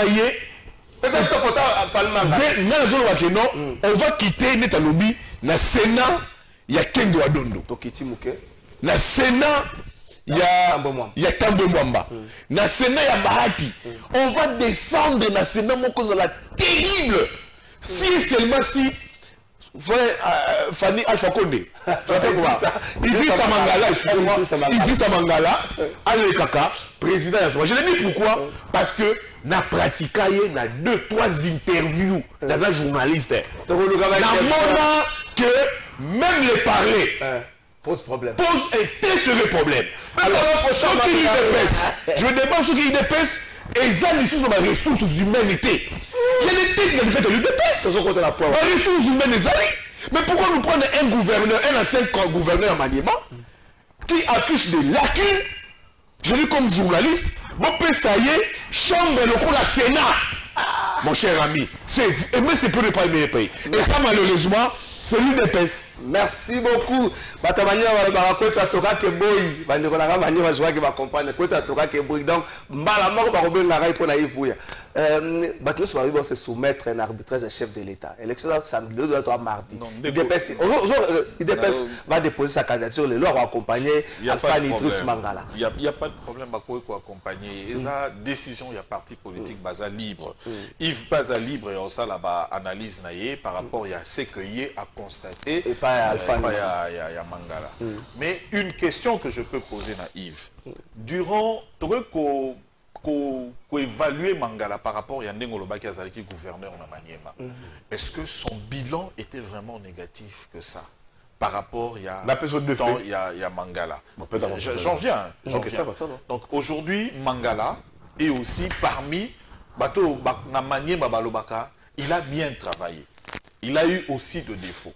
on va quitter Netalobi na Sénat, il y a Kendo Adondo. Na Sénat, il y a Tambo Mwamba. Na Sénat, il y a Bahati. On va descendre na Sénat, mon cause la terrible. Si seulement si Fanny Alpha Condé, Idrissa Mangala, Ale Kaka, président. Je l'ai dit pourquoi? Parce que na pratika ye na 2-3 interviews dans un journaliste. Na mona que même les parler pose problème. Pose un très sérieux problème. Alors, ceux qui y dépassent, je me demande ceux qui y dépassent, ils ont les ressources humanité. Il y a des techniques de l'UDPS. Les ressources humaines, les amis. Mais pourquoi nous prenons un gouverneur, un ancien gouverneur à Maniema, qui affiche des lacunes? Je dis comme journaliste, bon, ça y est, chambre le coup la Sénat. Mon cher ami, mais c'est pour ne pas aimer les pays. Et ça, malheureusement, c'est l'UDPS. Merci beaucoup. Batamania va kweta toka ke boy. Bandi ko na mani va joie que va comprendre kweta toka ke boy. Donc mbala moko ba ko benga rai pona ivuya. Batno so va se soumettre un arbitrage chef de l'État. Élection samedi le doit mardi. IDPS va déposer sa candidature le loi accompagner Alpha Idriss Mangala. Il y a pas de problème ba ko accompagner. Et ça décision il y a parti politique baza libre. Yves baza libre et on ça là-bas analyse naie par rapport à ce que y a constaté. Alpha y a Mangala. Mais une question que je peux poser à Yves. Durant, qu'on évaluer Mangala par rapport à Yandeng Olobaki Azaliki, gouverneur de Maniema, est-ce que son bilan était vraiment négatif que ça par rapport à Mangala? J'en viens. Donc aujourd'hui, Mangala est aussi parmi Bato Maniema Balobaka, il a bien travaillé. Il a eu aussi de défauts.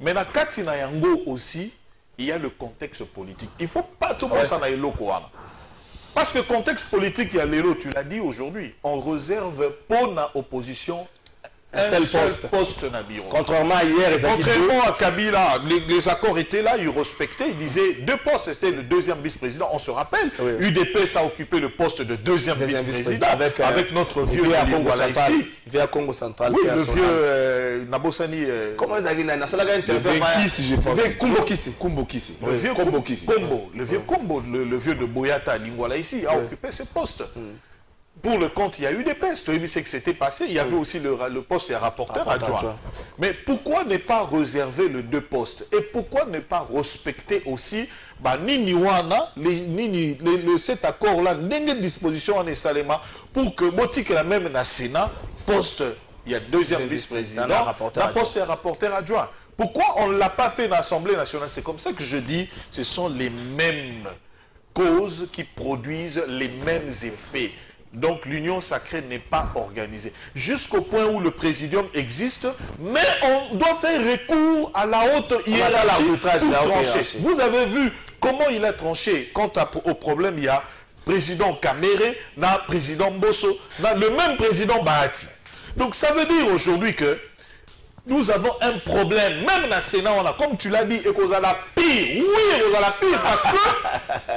Mais dans Katina Yango aussi, il y a le contexte politique. Il ne faut pas tout le monde s'en aller loco. Parce que le contexte politique, il y a l'élo, tu l'as dit aujourd'hui, on réserve pour l'opposition un seul poste dans le bureau. Contrairement à hier, contrairement à Kabila, les accords étaient là, ils respectaient, ils disaient 2 postes, c'était le 2e vice-président, on se rappelle. UDPS a occupé le poste de 2e vice-président avec notre vieux via Congo Central. Oui, le vieux Nabosani. Comment ils avaient le vieux Kombo, le vieux de Boyata, Lingwala ici, a occupé ce poste. Pour le compte, il y a eu des postes. Tu sais que c'était passé. Il y avait aussi le poste de rapporteur adjoint. Mais pourquoi ne pas réserver les 2 postes? Et pourquoi ne pas respecter aussi cet accord-là, d'une disposition en Salema, pour que Botik la même na Sénat, poste, il y a 2e vice-président, la poste de rapporteur adjoint. Pourquoi on ne l'a pas fait dans l'Assemblée nationale? C'est comme ça que je dis, ce sont les mêmes causes qui produisent les mêmes effets. Donc l'union sacrée n'est pas organisée. Jusqu'au point où le présidium existe, mais on doit faire recours à la haute hiérarchie pour trancher. Vous avez vu comment il a tranché quant au problème, il y a président Kamere, président Bosso, le même président Bahati. Donc ça veut dire aujourd'hui que nous avons un problème, même dans le Sénat, on a, comme tu l'as dit, et qu'on a la pire. Oui, on a la pire, parce que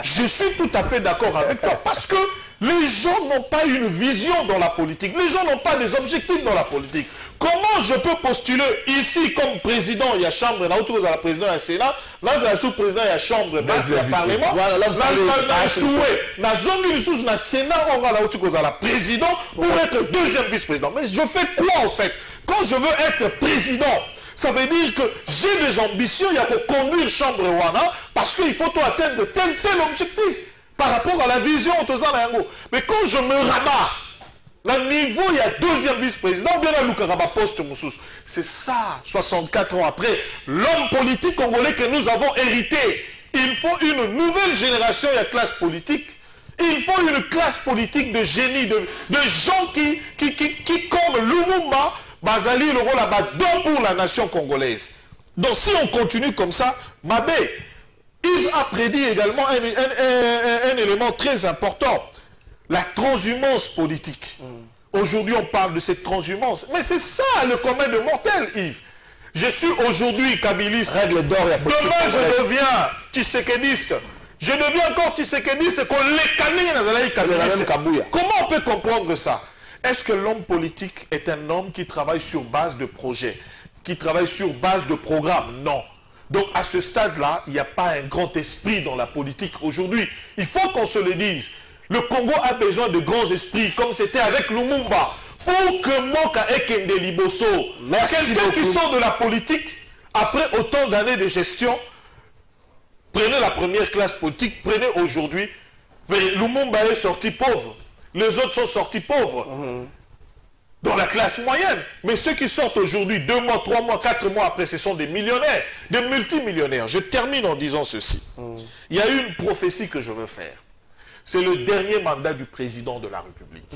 je suis tout à fait d'accord avec toi, parce que Les gens n'ont pas une vision dans la politique. Les gens n'ont pas des objectifs dans la politique. Comment je peux postuler ici comme président, il y a chambre, là où tu es la président, il y a Sénat, là il y a sous-président, il y a chambre, là il y a Parlement, là il y a échoué. Dans zone sous le Sénat, on va là où tu es la président pour être deuxième vice-président. Mais je fais quoi en fait? Quand je veux être président, ça veut dire que j'ai des ambitions, il y a que conduire chambre Wana, parce qu'il faut atteindre tel objectif par rapport à la vision de Zanayango. Mais quand je me rabats, le niveau, il y a deuxième vice-président, bien à Lukaraba poste Moussous. C'est ça, 64 ans après, l'homme politique congolais que nous avons hérité. Il faut une nouvelle génération de classe politique. Il faut une classe politique de génie, de gens qui comme Lumumba, Bazali, le rôle là-bas, pour la nation congolaise. Donc si on continue comme ça, Mabé, Yves a prédit également un élément très important. La transhumance politique. Aujourd'hui, on parle de cette transhumance. Mais c'est ça le commun de mortel, Yves. Je suis aujourd'hui kabiliste. Règle d'or. Demain, je deviens tshisekediste. Je deviens encore tshisekediste. Comment on peut comprendre ça? Est-ce que l'homme politique est un homme qui travaille sur base de projets, qui travaille sur base de programmes? Non. Donc à ce stade-là, il n'y a pas un grand esprit dans la politique aujourd'hui. Il faut qu'on se le dise. Le Congo a besoin de grands esprits, comme c'était avec Lumumba, pour que Moka Ekende Liboso, quelqu'un qui sort de la politique, après autant d'années de gestion, prenez la première classe politique, prenez aujourd'hui, mais Lumumba est sorti pauvre, les autres sont sortis pauvres, dans la classe moyenne. Mais ceux qui sortent aujourd'hui, 2 mois, 3 mois, 4 mois après, ce sont des millionnaires, des multimillionnaires. Je termine en disant ceci. Il y a une prophétie que je veux faire. C'est le dernier mandat du président de la République.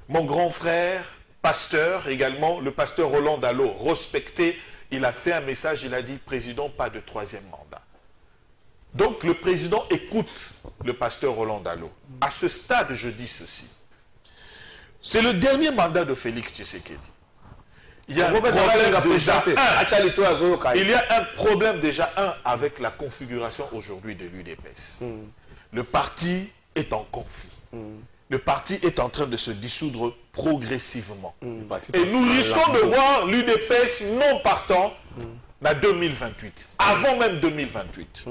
Mon grand frère, pasteur également, le pasteur Roland Dallot, respecté, il a fait un message, il a dit, président, pas de 3e mandat. Donc le président écoute le pasteur Roland Dallot. À ce stade, je dis ceci. C'est le dernier mandat de Félix Tshisekedi. Il y a un problème déjà avec la configuration aujourd'hui de l'UDPS. Le parti est en conflit. Le parti est en train de se dissoudre progressivement. Et nous risquons de voir l'UDPS non partant en 2028, avant même 2028.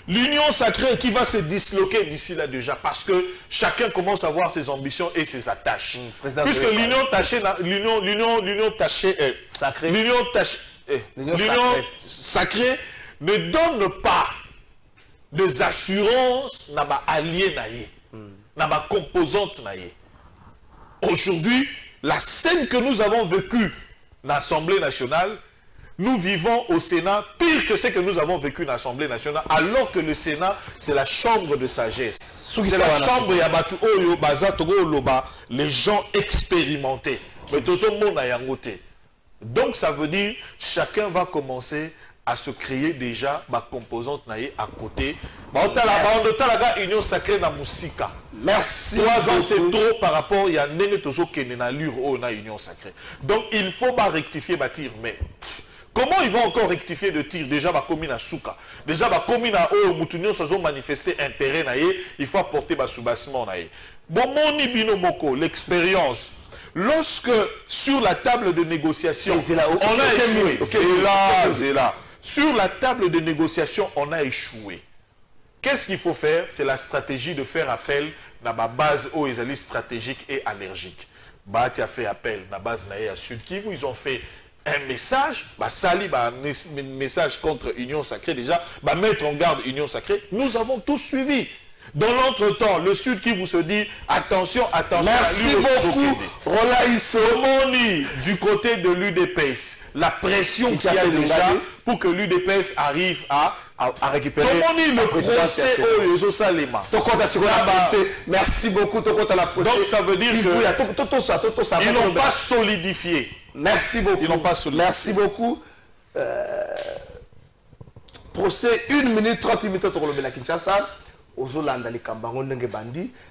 L'union sacrée qui va se disloquer d'ici là déjà, parce que chacun commence à voir ses ambitions et ses attaches. Puisque l'union sacrée ne donne pas des assurances na ba allié naïe, na ba composante naïe. Aujourd'hui, la scène que nous avons vécue dans l'Assemblée nationale, nous vivons au Sénat pire que ce que nous avons vécu dans l'Assemblée nationale, alors que le Sénat, c'est la chambre de sagesse. C'est la chambre Yabatu Oyo, Baza Togo Loba, les gens expérimentés. Mais tout le monde a yangoté. Donc ça veut dire, chacun va commencer à se créer déjà ma composante naïe à côté. Union sacrée na musika. Merci. 3 ans c'est trop par rapport à Nene Tozo Kenena Lure au na Union sacrée. Donc il faut rectifier ma tir. Mais comment ils vont encore rectifier de tir? Déjà ma commune à Souka. Déjà ma commune à O Moutounion sans manifester intérêt naïe. Il faut apporter ma soubassement naïe. Bon mon Ibino Moko, l'expérience. Lorsque sur la table de négociation, on a échoué. C'est là. Sur la table de négociation, on a échoué. Qu'est-ce qu'il faut faire? C'est la stratégie de faire appel à ma base aux stratégique et allergique. Bahati a fait appel à la base à Sud Kivu. Ils ont fait un message, Sali, un message contre Union Sacrée déjà, mettre en garde Union Sacrée. Nous avons tous suivi. Dans l'entretemps, le Sud qui vous se dit attention, attention. Merci beaucoup, Rolaïso. Du côté de l'UDPS, la pression qu'il y a déjà pour que l'UDPS arrive à récupérer le procès au Salema. Merci beaucoup. Donc ça veut dire qu'ils n'ont pas solidifié. Merci beaucoup. Ils n'ont pas solidifié. Merci beaucoup. Procès 1 minute 30 minutes au la Kinshasa.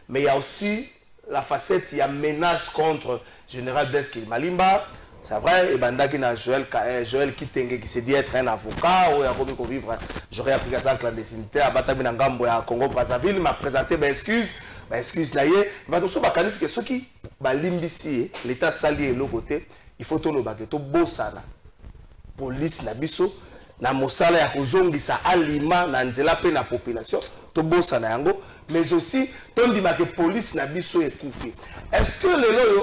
Mais il y a aussi la facette, il y a menace contre Général Blaise Malimba. C'est vrai, et Banda qui a Joël Kitenge qui s'est dit être un avocat, ou il a commis qu'on vivre, j'aurais appris ça en clandestinité, à Bataminangambo et à Congo Brazzaville, m'a présenté mes excuses. excuse na ye bato so bakanisi ke soki balimbisi l'état sali le côté il faut to lobaka to bosana police na biso na mosala ya kozongisa alima na nzela pe na population to bosana yango mais aussi to ndima ke police na biso ekufi. Est-ce que le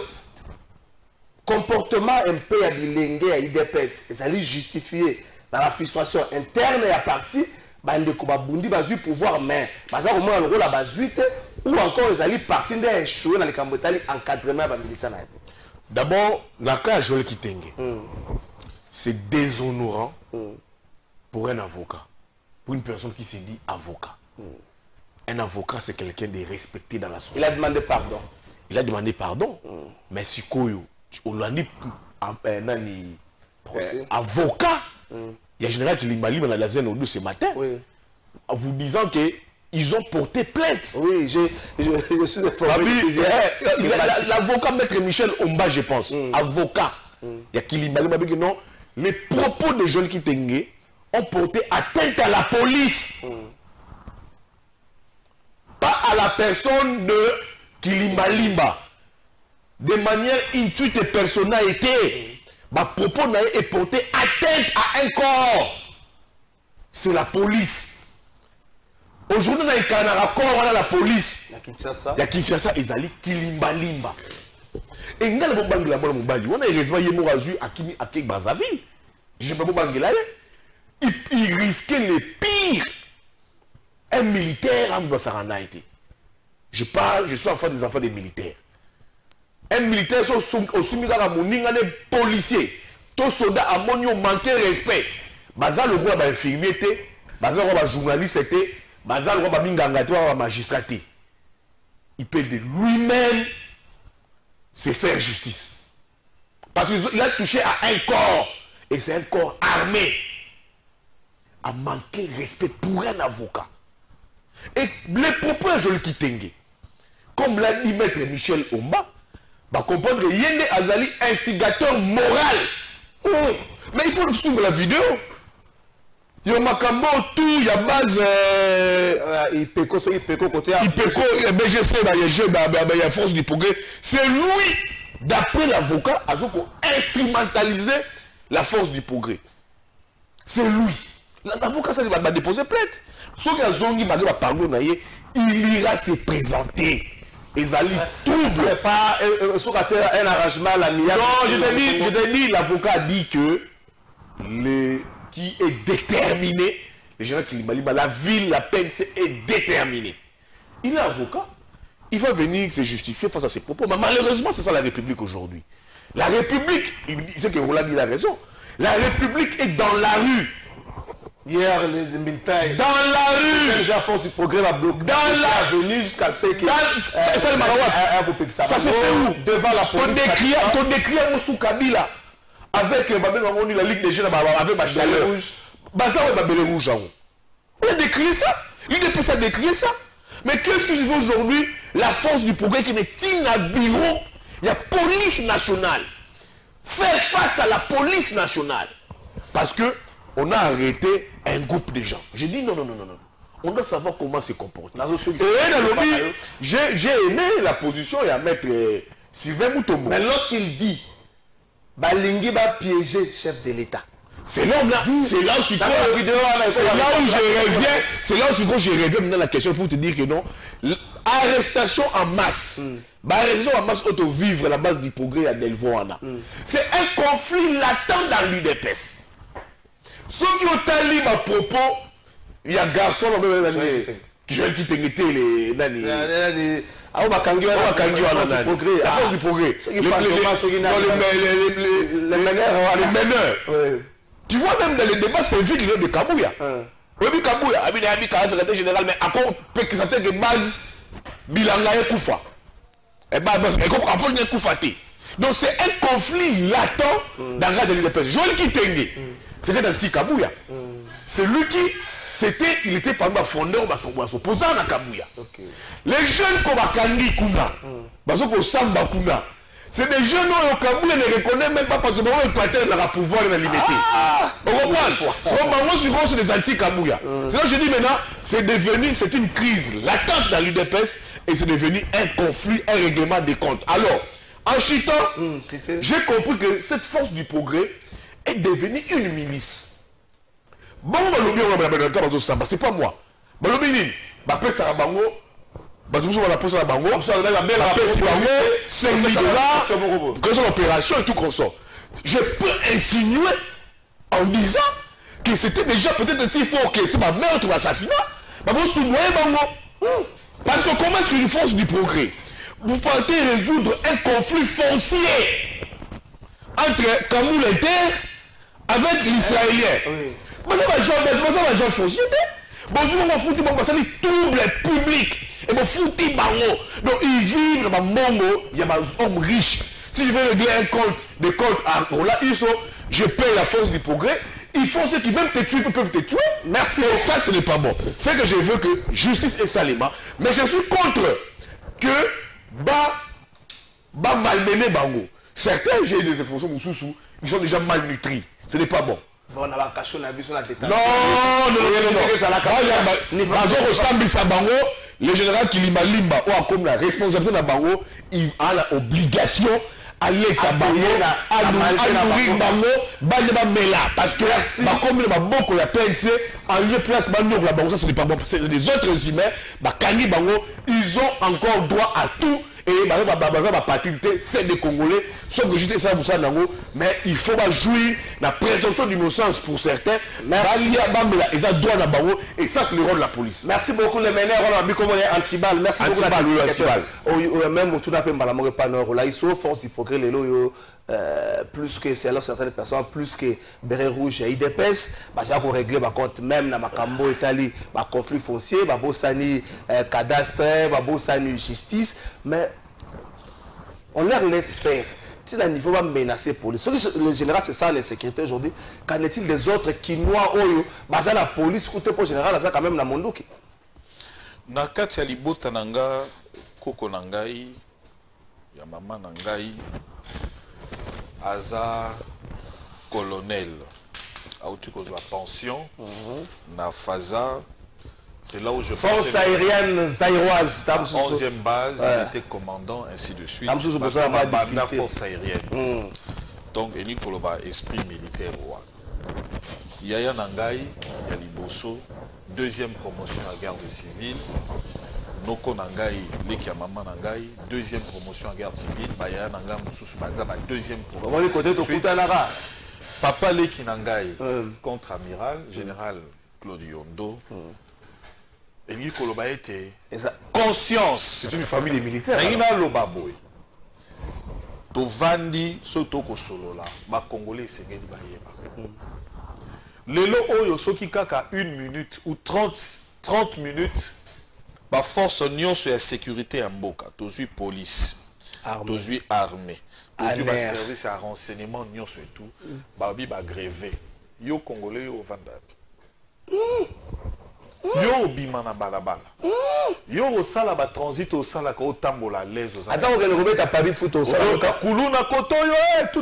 comportement un peu ya bilenge ya IDPS ezali justifié dans la frustration interne ya parti bandeko babundi bazui pouvoir mais baza komona lokola bazui te ou encore ezali parti nde échoué na likambo etali encadrement ya militaire na. D'abord la cas Joel Kitenge c'est déshonorant pour un avocat, pour une personne qui se dit avocat. Un avocat c'est quelqu'un de respecté dans la société. Il a demandé pardon. Il a demandé pardon. Mais si Koyo on l'a dit avocat, il y a général qui l'a dans la zone de ce matin, vous disant qu'ils ont porté plainte. Oui, je suis informé. L'avocat maître Michel Omba, je pense, avocat, il y a qui l'a dit non, les propos de Joel Kitenge ont porté atteinte à la police, pas à la personne de Kilimbalimba. De manière intuite et personnalité, ma propos est porté atteinte à un corps. C'est la police. Aujourd'hui, on a un rapport à la police. Il y a Kinshasa, ils allaient Kilimbalimba. Et on a Brazzaville. Je ne sais pas il risquait le pire. Un militaire doit s'en rendre. Je parle, je suis enfant des enfants des militaires. Un militaire au soumis à des policiers, tous soldats à mon manqué respect. Bazar le roi d'infirmier, bazar le roi journaliste, bazar le roi de magistrat. Il peut de lui-même se faire justice. Parce qu'il a touché à un corps, et c'est un corps armé. A manqué respect pour un avocat. Et les propos de Joel Kitenge, comme l'a dit maître Michel Omba, va comprendre que Yende Azali instigateur moral. Mais il faut suivre la vidéo. Il y a Makambo tout, il y a base IPECO côté IPECO, BGC, il y a force du progrès. C'est lui, d'après l'avocat, a instrumentalisé la force du progrès. C'est lui. L'avocat, ça va déposer plainte. Sauf qu'il y a Zongi, il ira se présenter. Ils allaient tout. C'est pas un arrangement à l'amiable. Non, je te dis, l'avocat dit que qui est déterminé, les gens qui la ville, la peine, est déterminée. Il est avocat, il va venir se justifier face à ses propos. Mais malheureusement, c'est ça la République aujourd'hui. La République, c'est que Roland dit la raison, la République est dans la rue. Hier, les militaires. Dans la rue. Déjà, force du progrès va bloquer. Dans la venue jusqu'à ce que. C'est le Marawat. Ça se fait où? Devant la police. Ton décrit sous Kabila. Avec la Ligue des Jeunes, avec ma chaleur rouge. Bazar et Babel rouge. On a décrié ça. Il ne peut pas décrire ça. Mais qu'est-ce que je veux aujourd'hui? La force du progrès qui n'est inhabillée. Il y a police nationale. Faire face à la police nationale. Parce que on a arrêté un groupe de gens. J'ai dit non. On doit savoir comment se comporter. Et dans le lobby, j'ai aimé la position et à mettre Sylvain Mutombo. Mais lorsqu'il dit Balingi va piéger chef de l'État. C'est là où je reviens maintenant à la question pour te dire que non. Arrestation en masse. Arrestation en masse auto-vivre à la base du progrès à Delvoana. C'est un conflit latent dans l'UDPS. Ceux qui ont tali ma propos, il y a un garçon qui veut quitter les la force du progrès. Les meneurs. Tu vois même dans les débats civiques de Kabouya. Oui, Kabouya, secrétaire général, mais encore présenté que base Bilanga et Koufa. Et donc c'est un conflit latent dans le cadre de l'UDPS. Joel Kitenge, c'était dans le petit Kabouya. C'est lui qui, il était parmi les fondeurs de opposant à Kabouya. Les jeunes comme Akangi Kuna, Samba Kuna, C'est des jeunes au Kaboul ne reconnaissent même pas parce que ils éclatent dans le pouvoir et dans la liberté. On comprend? C'est des anti-Kabouya. C'est là que je dis maintenant, c'est une crise latente dans l'UDPS et c'est devenu un conflit, un règlement des comptes. Alors, en chutant, j'ai compris que cette force du progrès est devenue une milice. Bon, c'est pas moi. Je peux insinuer en disant que c'était déjà peut-être si fort que c'est ma meurtre ou assassinat. Parce que comment est-ce qu'une force du progrès vous partez résoudre un conflit foncier entre Kamoul Inter avec l'Israélien? Mais ça va genre foncier. Bonjour, on fout ça dit trouble public. Et mon fouti bango. Donc ils vivent dans mon mongo, il y a des hommes riches. Si je veux régler un compte, des comptes à là, je paye la force du progrès. Ils font ce qui même te tuer, peuvent te tuer. Merci. Et ça, ce n'est pas bon. C'est que je veux que justice et salima. Mais je suis contre que malmener bango. Certains, j'ai des informations sous, ils sont déjà malnutris. Ce n'est pas bon. On a la cachon, on a vu sur la détail. Non. Le général Kilima Limba, ou comme la responsabilité de Bango, il a l'obligation à laisser Bango, à nourrir Bango, parce que comme le Bango, la PNC, en lieu place, la Bango, ça ce n'est pas bon. C'est des autres humains, Kangi Bango, ils ont encore droit à tout. Et la paternité, c'est des Congolais, sauf que je sais ça, mais il faut jouir la présomption d'innocence pour certains. Et ça, c'est le rôle de la police. Merci beaucoup, les meneurs. On a vu comment on est anti-balle. Merci beaucoup, la même tout n'a pas mal. Ils sont force du progrès, les lots. Plus que c'est alors certaines personnes, plus que Béret Rouge et IDPS, c'est pour régler par contre même dans Makambo Italie, conflit foncier, Bosani cadastre, Bosani justice, mais on leur laisse faire. Si le niveau va menacer pour le général, c'est ça les sécurités aujourd'hui. Qu'en est-il des autres qui noient la police ou le général, ça quand même dans mon qui Nakati ya libota nanga koko nangai ya mama nangai Aza colonel auti kozwa pension na Faza, c'est là où je force aérienne zaïroise 11e base, il était commandant ainsi de suite la force aérienne. Donc il koloba esprit militaire Yaya Nangai ya liboso 2e promotion à garde civile. Noko Nangai, Leki ya Mama Nangai, 2e promotion en garde civile, Baya Nangai Moussous Banza, 2e promotion. Papa Leki Nangai, contre-amiral, général Claude Yondo. Et lui, Koloba était conscience. C'est une famille militaire. Nangina Lobaboy. Tovandi, Sotoko Solola, ba Congolais, Sengeli Bayeba. Lelo Oyo, Soki Kaka, 1 minute ou 30 minutes. La force union sur la sécurité en Mboka, tous police, tous armée, tous service à renseignement union sur tout, babi ba grévé. Yo Congolais yo Vandabi. Yo bimana balabala. Yo au sala ba transit au sala ko tambola les aux. Attends, on va remettre pas vite foot au sala. Kuluna koto yo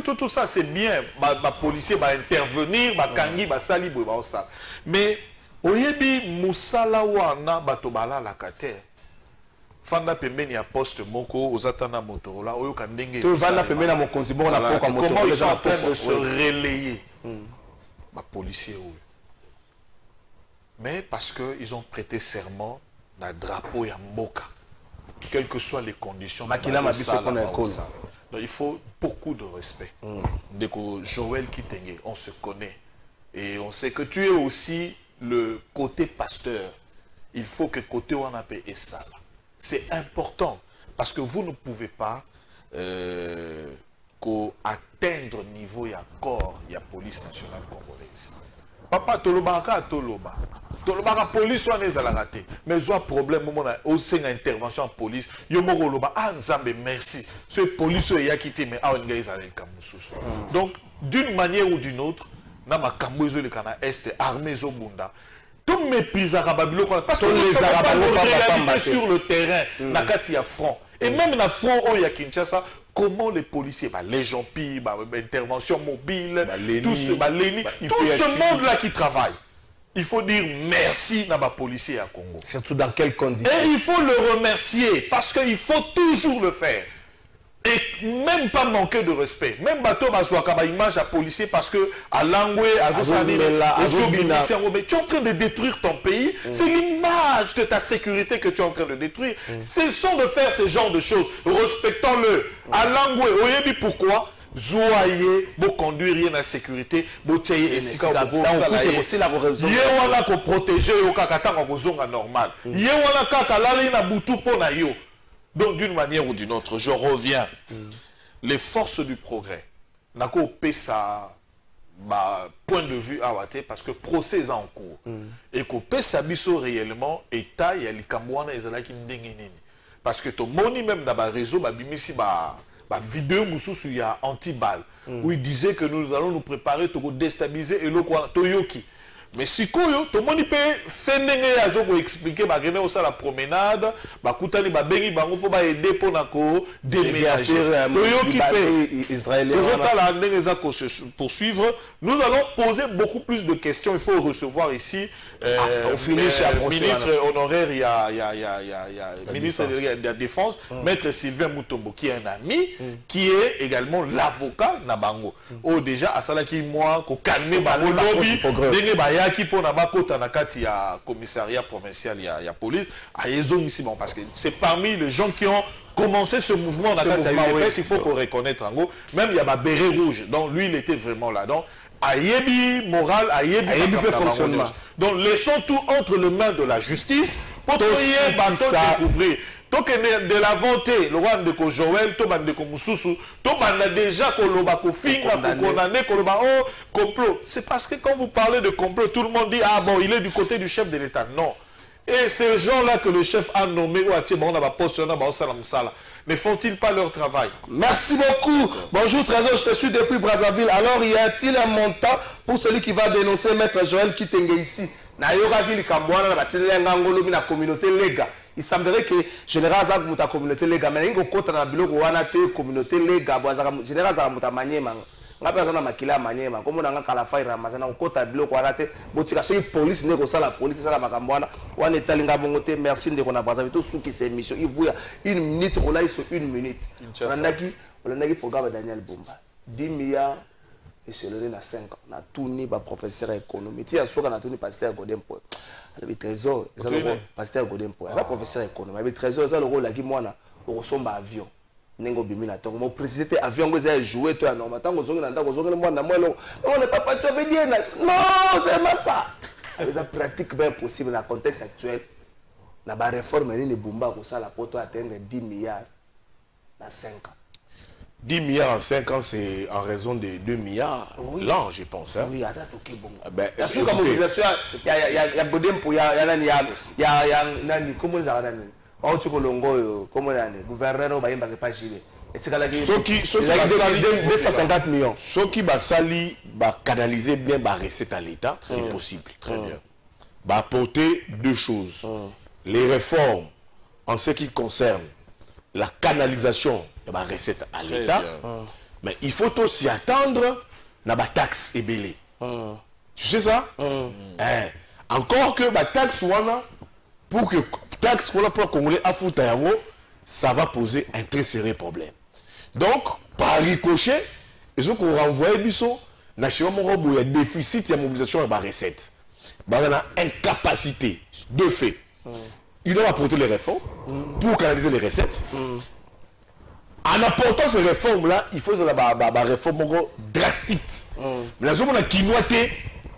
tout ça c'est bien. Ba policier va intervenir, ba kangi ba sali bo ba au sala. Mais Oyebi musala wana batobala la kate. Fanda pembeni ya poste moko ozatana Motorola oyo kandenge. Tu vanda pembeni na mokonzi bon na poka Motorola. Comment ils sont en train de se relayer? Ba policier oyo. Mais parce que ils ont prêté serment na drapeau ya mboka. Quelles que soient les conditions. Donc il faut beaucoup de respect. Ndeko Joël Kitenge, on se connaît et on sait que tu es aussi le côté pasteur. Il faut que côté Wanape est sale. C'est important parce que vous ne pouvez pas atteindre niveau ya corps ya police nationale congolaise. Papa Tolobaka Toloba. Tolobaka police on est à la raté. Mais soit problème moment au sein d'intervention en police, yomoko loba ah nzambe merci. Ce police ya quitté mais ah nga ezala kamususu. Donc d'une manière ou d'une autre na makambo ezo le kana est armée zo bunda. Tout méprise à Babylone parce que les arabes sur le terrain na kati ya front et même na front o ya Kinshasa comment les policiers, les gens pis, intervention mobile, tout ce monde-là qui travaille, il faut dire merci à ma policier à Congo. Surtout dans quelles conditions? Et il faut le remercier parce qu'il faut toujours le faire. Et même pas manquer de respect. Même bateau baswaka image à policier parce que à Langwe, à Zosani, tu es en train de détruire ton pays. C'est l'image de ta sécurité que tu es en train de détruire. Cessons de faire ce genre de choses. Respectons-le. À Langwe, voyez pourquoi? Zoyer, beau conduire rien à sécurité, beau tchayer et si quand vous yewala ko protéger au kakata ko zonga normal. Yewala kakala na butu pona yo. Donc d'une manière ou d'une autre, je reviens. Les forces du progrès, nako pesa point de vue awate parce que procès est en cours. Et ko pesa biso réellement état ya likambwana ezalaki ndenge nini. Parce que to moni même na ba réseau ba bimisi ba vidéo mususu ya anti-balle où il disait que nous allons nous préparer pour déstabiliser et le Toyoki. Mais si koyo, tout le monde peut faire expliquer la promenade, bakutani babengi bango pour aider pour nako déménager. Toyoki israélien. Poursuivre. Nous allons poser beaucoup plus de questions. Il faut recevoir ici ministre honoraire, il y a ministre de la Défense, Maître Sylvain Mutombo, qui est un ami, qui est également l'avocat Nabango. Oh déjà, à ça là qui moi, qu'on calme Bango lobby, qui pour Nabakota Nakati à commissariat provincial, il y a police, à Yezon ici, bon, parce que c'est parmi les gens qui ont commencé ce mouvement Nakati à UDPS, il faut qu'on reconnaisse Rango. Même il y a ma béret rouge, donc lui il était vraiment là. Donc, Ayebi moral, Ayebi fonctionnement. Donc laissons tout entre les mains de la justice pour découvrir. Donc de la volonté, le roi de Joël, Thomas de Moussousou, Thomas a déjà condamné complot. C'est parce que quand vous parlez de complot, tout le monde dit ah bon, il est du côté du chef de l'État. Non. Et ces gens-là que le chef a nommé ou a ne font-ils pas leur travail? Merci beaucoup. Bonjour Trésor, je te suis depuis Brazzaville. Alors, y a-t-il un montant pour celui qui va dénoncer Maître Joël Kitenge ici? La communauté léga. Il semblerait que Général Zag Mouta communauté léga, mais il y a une communauté léga, Général Zag Mouta Maniema. Ngapeza na makila manyema comme on a kala faira mazana ukota biloko arate botika so police ne ko sala police sala makambwana wana etalinga bongote merci ndeko na Brazzaville to suki cette émission ivuya 1 minute on a sur 1 minute on a programme Daniel Bumba 10 milliards et c'est le na 5 ans na tourné ba professeur économie ti asoka na tourné pasteur Godempo le trésor ça le pasteur Godempo ba professeur économie le trésor ça le rôle la ki mwana okosomba avion Nengo bimina donc mon président avion vous avez joué toi normal tant que zonga ndako zonga mwana mwelo on n'est pas tu veux dire non c'est pas ça avec la pratique bien possible dans le contexte actuel la réforme ni Bumba ko ça la poto atteindre 10 milliards dans 5 ans 10 milliards en 5 ans, c'est en raison de 2 milliards l'an, je pense. Hein. Oui, attends, ok, bon. Il y a mobilisation, il y a Godempo, il y a Nani, comment ils ont dit? Oh, tu colongo, comment on a dit? Gouverneur, il n'y a pas gilé. Ceux qui 250 millions. Ceux qui basali, canaliser bien la recette à l'État, c'est possible. Très bien. Apporter deux choses. Les réformes en ce qui concerne la canalisation de la recette à l'État, mais il faut aussi attendre la taxe ébélée. Tu sais ça? Encore que la taxe pour que taxe pour le Congolais à Foutayango, ça va poser un très sérieux problème. Donc, par ricochet, ils ont renvoyé Bisso, il y a un déficit de mobilisation de la recette. Il y a une incapacité de fait. Il doit apporter les réformes pour canaliser les recettes. En apportant ces réformes-là, il faut des réformes drastiques. Mais la zone qui doit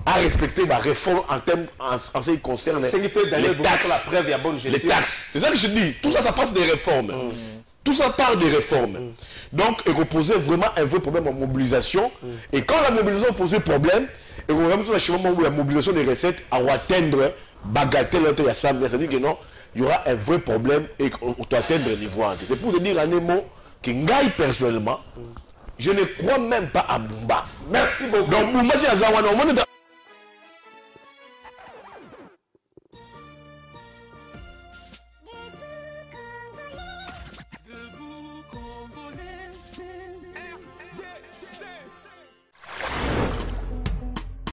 à respecter la réforme en ce qui concerne les taxes. La preuve, il y a bonne gestion. Les taxes. C'est ça que je dis. Tout ça, ça passe des réformes. Tout ça part des réformes. Donc, il faut poser vraiment un vrai problème en mobilisation. Et quand la mobilisation pose problème, il faut vraiment sur la mobilisation des recettes à atteindre bagatelle, ça veut dire que non, il y aura un vrai problème et qu'on doit atteindre le niveau. C'est pour te dire un mot que Ngaï personnellement, je ne crois même pas à Bumba. Merci beaucoup. Donc, Bumba, c'est